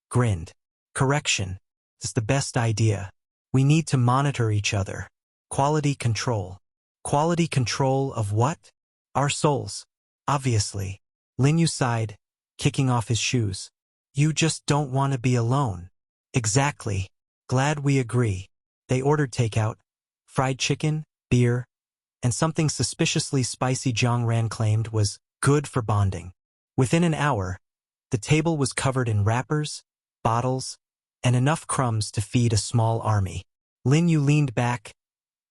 grinned. Correction. It's the best idea. We need to monitor each other. Quality control. Quality control of what? Our souls. Obviously. Lin Yu sighed, kicking off his shoes. You just don't want to be alone. Exactly. Glad we agree. They ordered takeout, fried chicken, beer, and something suspiciously spicy Jiang Ran claimed was good for bonding. Within an hour, the table was covered in wrappers, bottles, and enough crumbs to feed a small army. Lin Yu leaned back,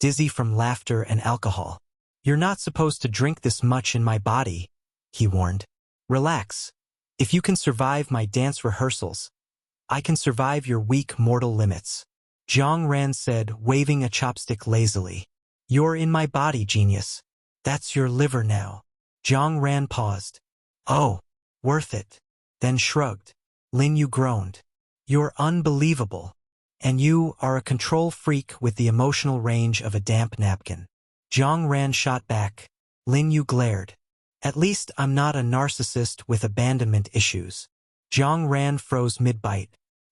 dizzy from laughter and alcohol. You're not supposed to drink this much in my body, he warned. Relax. If you can survive my dance rehearsals, I can survive your weak mortal limits. Jiang Ran said, waving a chopstick lazily. You're in my body, genius. That's your liver now. Jiang Ran paused. Oh, worth it. Then shrugged. Lin Yu groaned. You're unbelievable. And you are a control freak with the emotional range of a damp napkin. Jiang Ran shot back. Lin Yu glared. At least I'm not a narcissist with abandonment issues. Jiang Ran froze mid-bite.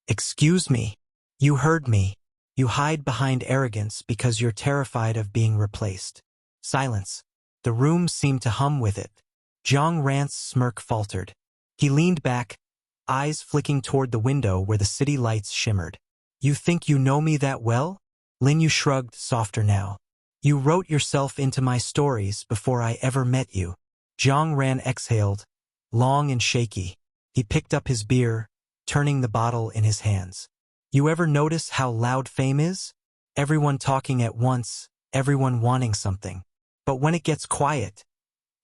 Excuse me. You heard me. You hide behind arrogance because you're terrified of being replaced. Silence. The room seemed to hum with it. Jiang Ran's smirk faltered. He leaned back, eyes flicking toward the window where the city lights shimmered. You think you know me that well? Lin Yu shrugged, softer now. You wrote yourself into my stories before I ever met you. Jiang Ran exhaled, long and shaky. He picked up his beer, turning the bottle in his hands. You ever notice how loud fame is? Everyone talking at once, everyone wanting something. But when it gets quiet,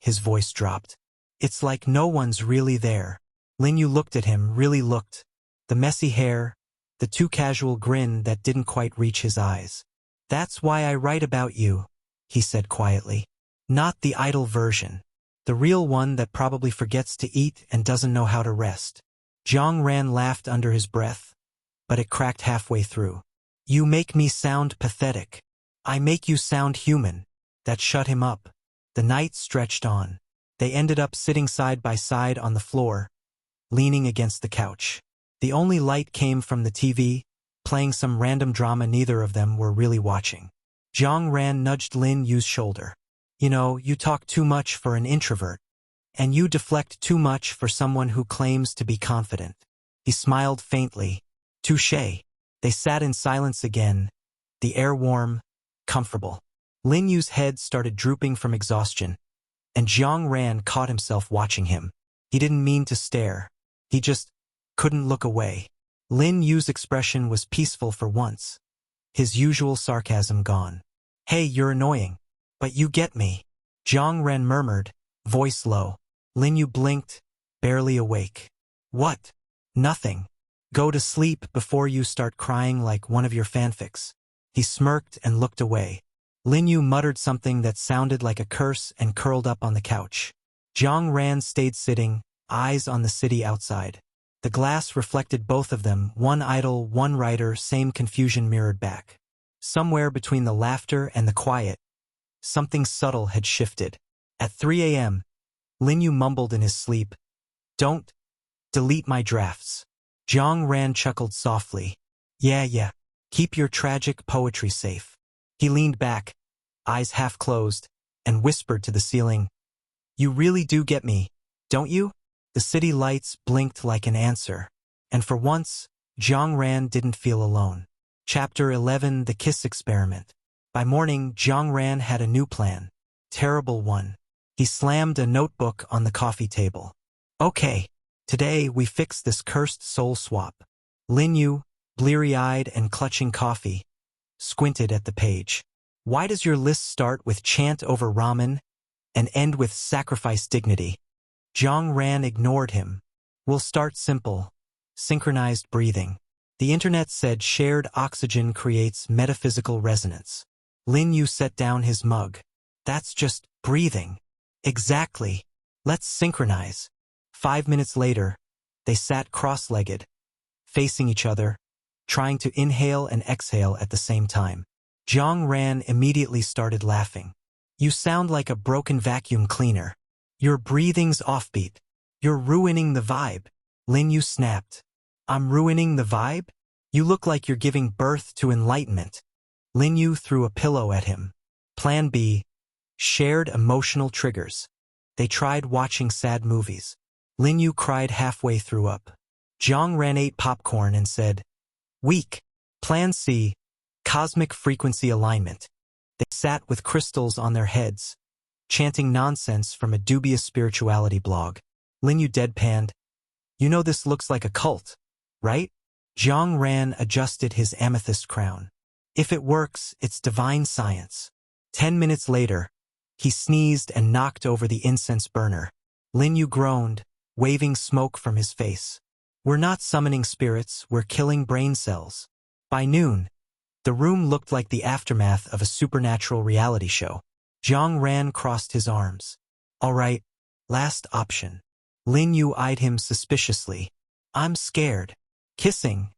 his voice dropped. It's like no one's really there. Lin Yu looked at him, really looked. The messy hair, the too casual grin that didn't quite reach his eyes. That's why I write about you, he said quietly. Not the idle version. The real one that probably forgets to eat and doesn't know how to rest. Jiang Ran laughed under his breath, but it cracked halfway through. You make me sound pathetic. I make you sound human. That shut him up. The night stretched on. They ended up sitting side by side on the floor, leaning against the couch. The only light came from the TV, playing some random drama neither of them were really watching. Jiang Ran nudged Lin Yu's shoulder. You know, you talk too much for an introvert. And you deflect too much for someone who claims to be confident. He smiled faintly. Touché. They sat in silence again, the air warm, comfortable. Lin Yu's head started drooping from exhaustion, and Jiang Ran caught himself watching him. He didn't mean to stare. He just couldn't look away. Lin Yu's expression was peaceful for once, his usual sarcasm gone. Hey, you're annoying, but you get me, Jiang Ran murmured, voice low. Lin Yu blinked, barely awake. What? Nothing. Go to sleep before you start crying like one of your fanfics. He smirked and looked away. Lin Yu muttered something that sounded like a curse and curled up on the couch. Jiang Ran stayed sitting, eyes on the city outside. The glass reflected both of them, one idle, one writer, same confusion mirrored back. Somewhere between the laughter and the quiet, something subtle had shifted. At 3 a.m., Lin Yu mumbled in his sleep, "Don't delete my drafts." Jiang Ran chuckled softly. Yeah, keep your tragic poetry safe. He leaned back, eyes half closed, and whispered to the ceiling, "You really do get me, don't you?" The city lights blinked like an answer, and for once, Jiang Ran didn't feel alone. Chapter 11: The Kiss Experiment. By morning, Jiang Ran had a new plan. Terrible one. He slammed a notebook on the coffee table. Okay, today we fix this cursed soul swap. Lin Yu, bleary-eyed and clutching coffee, squinted at the page. Why does your list start with chant over ramen and end with sacrifice dignity? Jiang Ran ignored him. We'll start simple. Synchronized breathing. The internet said shared oxygen creates metaphysical resonance. Lin Yu set down his mug. That's just breathing. Exactly. Let's synchronize. 5 minutes later, they sat cross-legged, facing each other, trying to inhale and exhale at the same time. Jiang Ran immediately started laughing. You sound like a broken vacuum cleaner. Your breathing's offbeat. You're ruining the vibe. Lin Yu snapped. I'm ruining the vibe? You look like you're giving birth to enlightenment. Lin Yu threw a pillow at him. Plan B. Shared emotional triggers. They tried watching sad movies. Lin Yu cried halfway through up. Jiang Ran ate popcorn and said, Weak. Plan C. Cosmic frequency alignment. They sat with crystals on their heads, chanting nonsense from a dubious spirituality blog. Lin Yu deadpanned. You know this looks like a cult, right? Jiang Ran adjusted his amethyst crown. If it works, it's divine science. 10 minutes later, he sneezed and knocked over the incense burner. Lin Yu groaned, waving smoke from his face. We're not summoning spirits, we're killing brain cells. By noon, the room looked like the aftermath of a supernatural reality show. Jiang Ran crossed his arms. All right, last option. Lin Yu eyed him suspiciously. I'm scared. Kissing,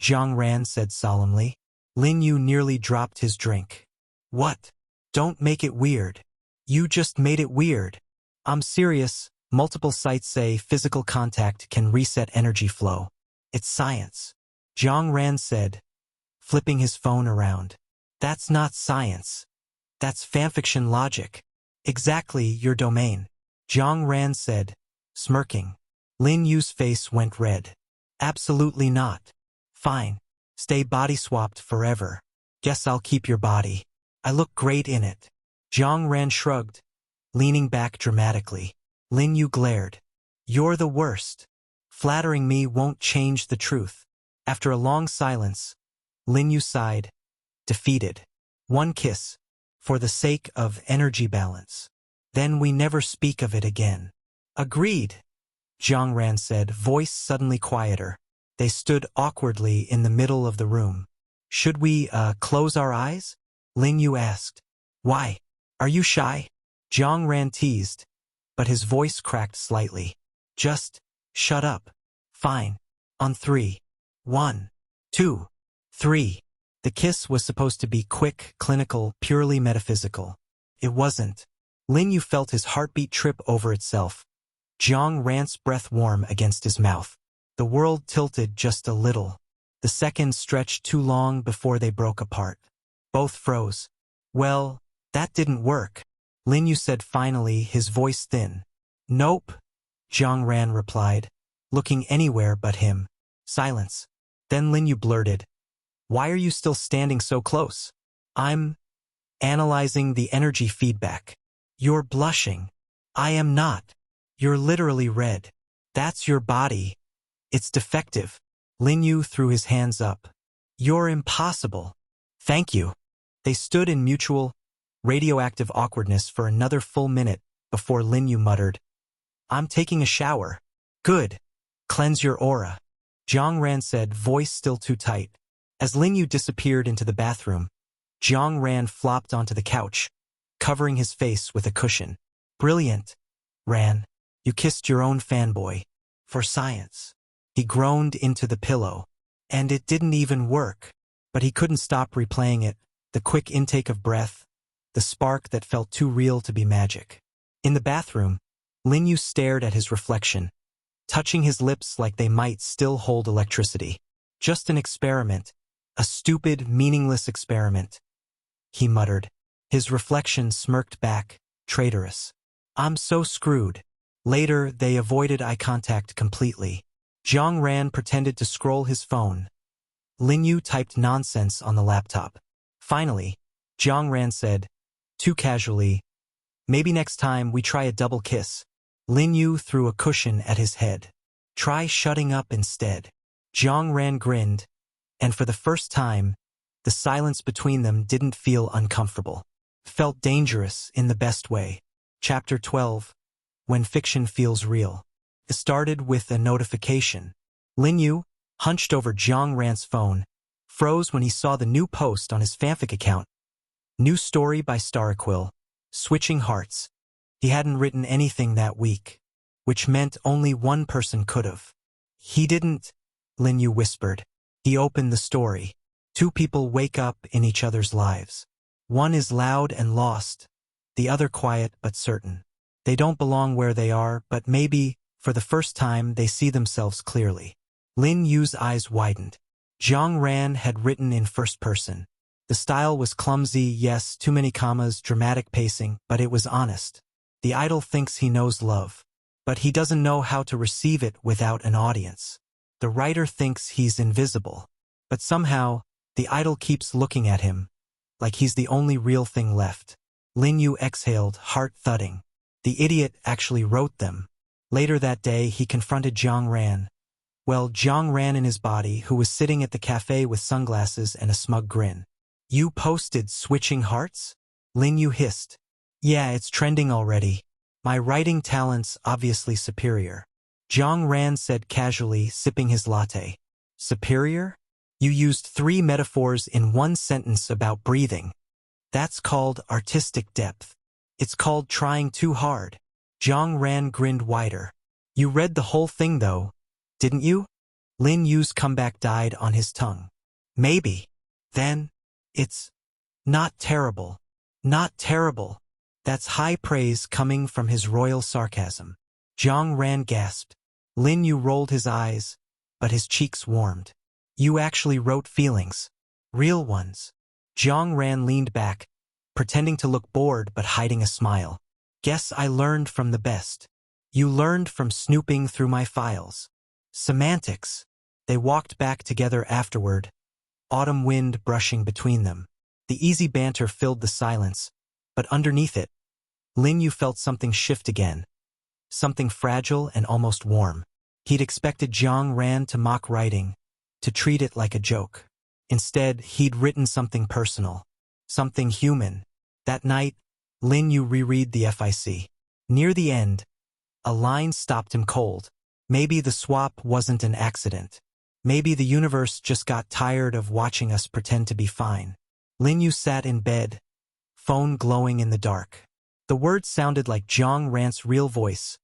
Jiang Ran said solemnly. Lin Yu nearly dropped his drink. What? Don't make it weird. You just made it weird. I'm serious. Multiple sites say physical contact can reset energy flow. It's science. Jiang Ran said, flipping his phone around. That's not science. That's fanfiction logic. Exactly your domain. Jiang Ran said, smirking. Lin Yu's face went red. Absolutely not. Fine. Stay body-swapped forever. Guess I'll keep your body. I look great in it. Jiang Ran shrugged, leaning back dramatically. Lin Yu glared. You're the worst. Flattering me won't change the truth. After a long silence, Lin Yu sighed, defeated. One kiss, for the sake of energy balance. Then we never speak of it again. Agreed, Jiang Ran said, voice suddenly quieter. They stood awkwardly in the middle of the room. Should we, close our eyes? Lin Yu asked. Why? Are you shy? Jiang Ran teased, but his voice cracked slightly. Just shut up. Fine. On 3. 1, 2, 3. The kiss was supposed to be quick, clinical, purely metaphysical. It wasn't. Lin Yu felt his heartbeat trip over itself. Jiang Ran's breath warm against his mouth. The world tilted just a little. The seconds stretched too long before they broke apart. Both froze. Well, that didn't work, Lin Yu said finally, his voice thin. Nope, Jiang Ran replied, looking anywhere but him. Silence. Then Lin Yu blurted, "Why are you still standing so close?" "I'm analyzing the energy feedback." "You're blushing." "I am not. You're literally red. That's your body. It's defective." Lin Yu threw his hands up. "You're impossible." "Thank you." They stood in mutual, radioactive awkwardness for another full minute before Lin Yu muttered, "I'm taking a shower." "Good. Cleanse your aura," Jiang Ran said, voice still too tight. As Lin Yu disappeared into the bathroom, Jiang Ran flopped onto the couch, covering his face with a cushion. "Brilliant, Ran. You kissed your own fanboy. For science." He groaned into the pillow. And it didn't even work. But he couldn't stop replaying it, the quick intake of breath, the spark that felt too real to be magic. In the bathroom, Lin Yu stared at his reflection, touching his lips like they might still hold electricity. "Just an experiment. A stupid, meaningless experiment," he muttered. His reflection smirked back, traitorous. "I'm so screwed." Later, they avoided eye contact completely. Jiang Ran pretended to scroll his phone. Lin Yu typed nonsense on the laptop. Finally, Jiang Ran said, too casually, "Maybe next time we try a double kiss." Lin Yu threw a cushion at his head. "Try shutting up instead." Jiang Ran grinned, and for the first time, the silence between them didn't feel uncomfortable. It felt dangerous in the best way. Chapter 12. When Fiction Feels Real. It started with a notification. Lin Yu, hunched over Jiang Ran's phone, froze when he saw the new post on his fanfic account. New story by Staraquil, Switching Hearts. He hadn't written anything that week, which meant only one person could've. "He didn't," Lin Yu whispered. He opened the story. Two people wake up in each other's lives. One is loud and lost, the other quiet but certain. They don't belong where they are, but maybe, for the first time, they see themselves clearly. Lin Yu's eyes widened. Jiang Ran had written in first person. The style was clumsy, yes, too many commas, dramatic pacing, but it was honest. The idol thinks he knows love, but he doesn't know how to receive it without an audience. The writer thinks he's invisible, but somehow, the idol keeps looking at him, like he's the only real thing left. Lin Yu exhaled, heart thudding. The idiot actually wrote them. Later that day, he confronted Jiang Ran. Well, Jiang Ran in his body, who was sitting at the cafe with sunglasses and a smug grin. "You posted Switching Hearts?" Lin Yu hissed. "Yeah, it's trending already. My writing talent's obviously superior." Jiang Ran said casually, sipping his latte. "Superior? You used 3 metaphors in one sentence about breathing. That's called artistic depth. It's called trying too hard." Jiang Ran grinned wider. "You read the whole thing though, didn't you?" Lin Yu's comeback died on his tongue. "Maybe. Then, it's not terrible. Not terrible." That's high praise coming from his royal sarcasm. Jiang Ran gasped. Lin Yu rolled his eyes, but his cheeks warmed. "You actually wrote feelings. Real ones." Jiang Ran leaned back, pretending to look bored but hiding a smile. "Guess I learned from the best." "You learned from snooping through my files." "Semantics." They walked back together afterward, autumn wind brushing between them. The easy banter filled the silence, but underneath it, Lin Yu felt something shift again. Something fragile and almost warm. He'd expected Jiang Ran to mock writing, to treat it like a joke. Instead, he'd written something personal, something human. That night, Lin Yu reread the FIC. Near the end, a line stopped him cold. Maybe the swap wasn't an accident. Maybe the universe just got tired of watching us pretend to be fine. Lin Yu sat in bed, phone glowing in the dark. The words sounded like Jiang Ran's real voice,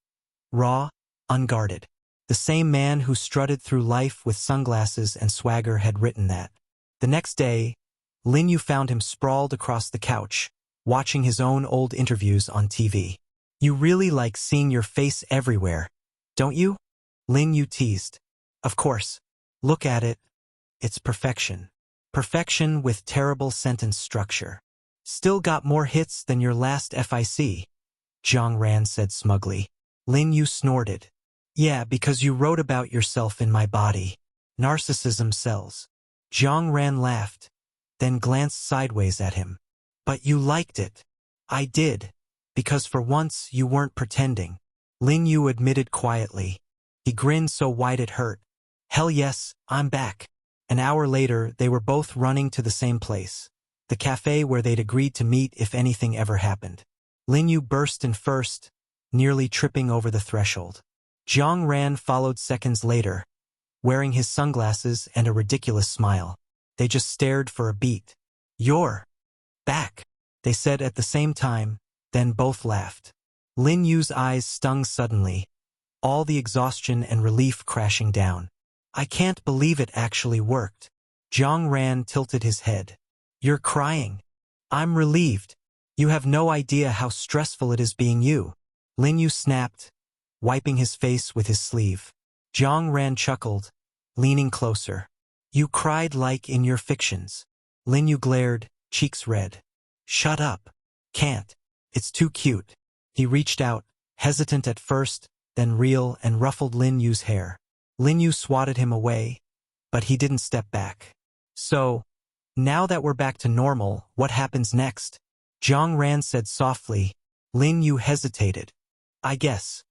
raw, unguarded. The same man who strutted through life with sunglasses and swagger had written that. The next day, Lin Yu found him sprawled across the couch, watching his own old interviews on TV. "You really like seeing your face everywhere, don't you?" Lin Yu teased. "Of course. Look at it. It's perfection. Perfection with terrible sentence structure. Still got more hits than your last FIC," Jiang Ran said smugly. Lin Yu snorted. Yeah, because you wrote about yourself in my body. Narcissism cells. Jiang Ran laughed, then glanced sideways at him. But you liked it. I did. Because for once you weren't pretending. Lin Yu admitted quietly. He grinned so wide it hurt. Hell yes, I'm back. An hour later, they were both running to the same place. The cafe where they'd agreed to meet if anything ever happened. Lin Yu burst in first, nearly tripping over the threshold. Jiang Ran followed seconds later, wearing his sunglasses and a ridiculous smile. They just stared for a beat. You're back, they said at the same time, then both laughed. Lin Yu's eyes stung suddenly, all the exhaustion and relief crashing down. I can't believe it actually worked. Jiang Ran tilted his head. You're crying. I'm relieved. You have no idea how stressful it is being you. Lin Yu snapped, wiping his face with his sleeve. Jiang Ran chuckled, leaning closer. You cried like in your fictions. Lin Yu glared, cheeks red. Shut up. Can't. It's too cute. He reached out, hesitant at first, then real, and ruffled Lin Yu's hair. Lin Yu swatted him away, but he didn't step back. So, now that we're back to normal, what happens next? Jiang Ran said softly. Lin Yu hesitated. I guess.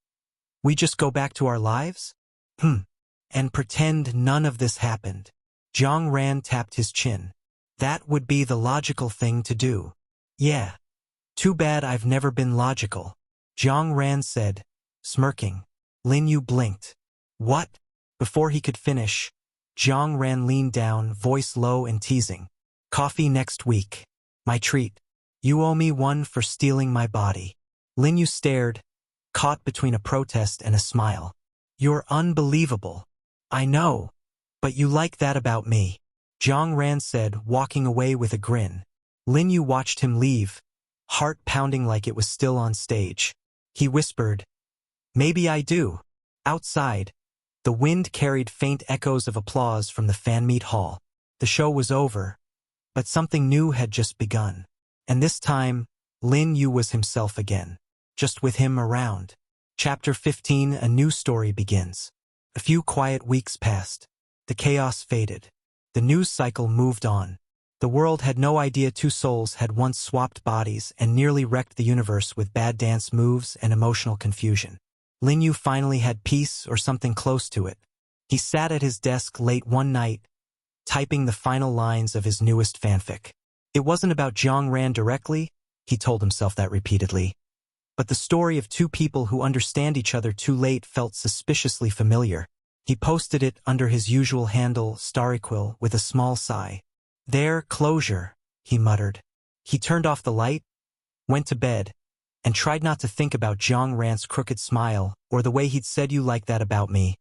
We just go back to our lives? And pretend none of this happened. Jiang Ran tapped his chin. That would be the logical thing to do. Yeah. Too bad I've never been logical. Jiang Ran said, smirking. Lin Yu blinked. What? Before he could finish, Jiang Ran leaned down, voice low and teasing. Coffee next week. My treat. You owe me one for stealing my body. Lin Yu stared, caught between a protest and a smile. You're unbelievable. I know. But you like that about me. Jiang Ran said, walking away with a grin. Lin Yu watched him leave, heart pounding like it was still on stage. He whispered, Maybe I do. Outside, the wind carried faint echoes of applause from the fan meet hall. The show was over, but something new had just begun. And this time, Lin Yu was himself again, just with him around. Chapter 15, a new story begins. A few quiet weeks passed. The chaos faded. The news cycle moved on. The world had no idea two souls had once swapped bodies and nearly wrecked the universe with bad dance moves and emotional confusion. Lin Yu finally had peace or something close to it. He sat at his desk late one night, typing the final lines of his newest fanfic. It wasn't about Jiang Ran directly, he told himself that repeatedly. But the story of two people who understand each other too late felt suspiciously familiar. He posted it under his usual handle, Starryquill, with a small sigh. There, closure, he muttered. He turned off the light, went to bed, and tried not to think about Jiang Ran's crooked smile or the way he'd said you like that about me,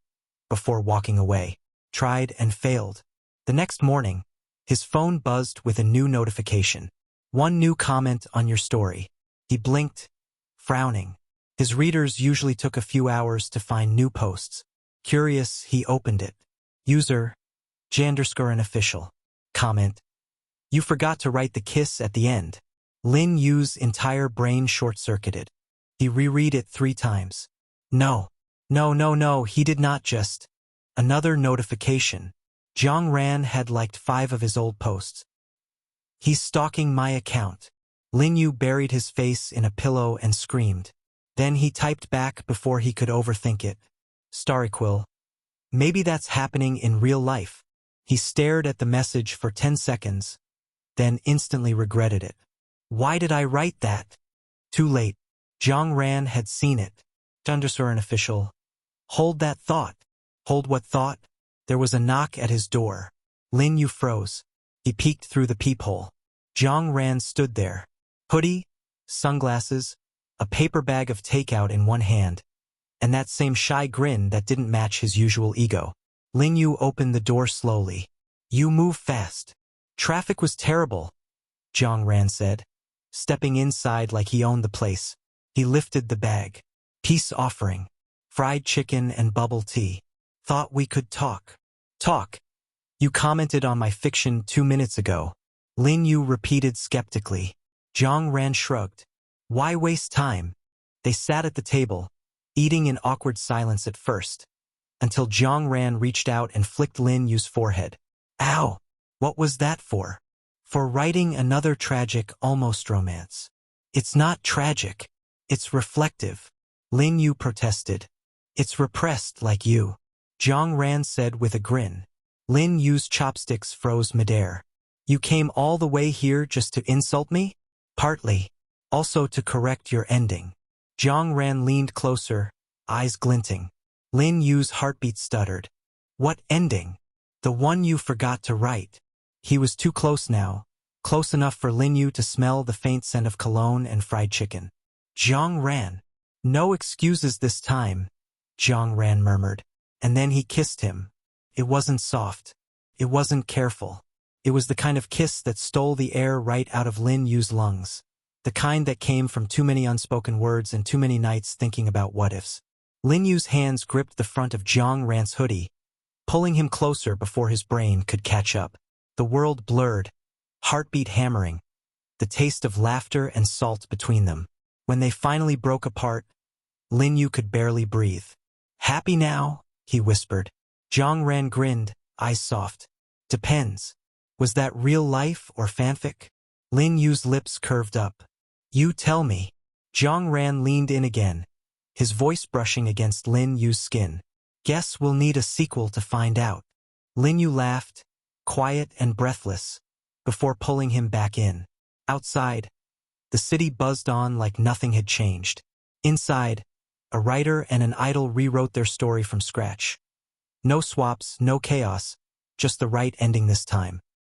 before walking away. Tried and failed. The next morning, his phone buzzed with a new notification. One new comment on your story. He blinked, frowning. His readers usually took a few hours to find new posts. Curious, he opened it. User, _official. Comment. You forgot to write the kiss at the end. Lin Yu's entire brain short-circuited. He reread it 3 times. No, he did not just. Another notification. Jiang Ran had liked 5 of his old posts. He's stalking my account. Lin Yu buried his face in a pillow and screamed. Then he typed back before he could overthink it. Starryquill. Maybe that's happening in real life. He stared at the message for 10 seconds, then instantly regretted it. Why did I write that? Too late. Jiang Ran had seen it. _official. Hold that thought. Hold what thought? There was a knock at his door. Lin Yu froze. He peeked through the peephole. Jiang Ran stood there. Hoodie, sunglasses, a paper bag of takeout in one hand, and that same shy grin that didn't match his usual ego. Lin Yu opened the door slowly. You move fast. Traffic was terrible, Jiang Ran said, stepping inside like he owned the place. He lifted the bag. Peace offering. Fried chicken and bubble tea. Thought we could talk. Talk. You commented on my fiction 2 minutes ago. Lin Yu repeated skeptically. Jiang Ran shrugged. Why waste time? They sat at the table, eating in awkward silence at first, until Jiang Ran reached out and flicked Lin Yu's forehead. Ow! What was that for? For writing another tragic, almost romance. It's not tragic. It's reflective. Lin Yu protested. It's repressed like you. Jiang Ran said with a grin. Lin Yu's chopsticks froze midair. You came all the way here just to insult me? Partly. Also to correct your ending. Jiang Ran leaned closer, eyes glinting. Lin Yu's heartbeat stuttered. What ending? The one you forgot to write. He was too close now, close enough for Lin Yu to smell the faint scent of cologne and fried chicken. Jiang Ran. No excuses this time, Jiang Ran murmured. And then he kissed him. It wasn't soft. It wasn't careful. It was the kind of kiss that stole the air right out of Lin Yu's lungs. The kind that came from too many unspoken words and too many nights thinking about what-ifs. Lin Yu's hands gripped the front of Jiang Ran's hoodie, pulling him closer before his brain could catch up. The world blurred, heartbeat hammering, the taste of laughter and salt between them. When they finally broke apart, Lin Yu could barely breathe. Happy now? He whispered. Jiang Ran grinned, eyes soft. Depends. Was that real life or fanfic? Lin Yu's lips curved up. You tell me. Jiang Ran leaned in again, his voice brushing against Lin Yu's skin. Guess we'll need a sequel to find out. Lin Yu laughed, quiet and breathless, before pulling him back in. Outside, the city buzzed on like nothing had changed. Inside, a writer and an idol rewrote their story from scratch. No swaps, no chaos, just the right ending this time.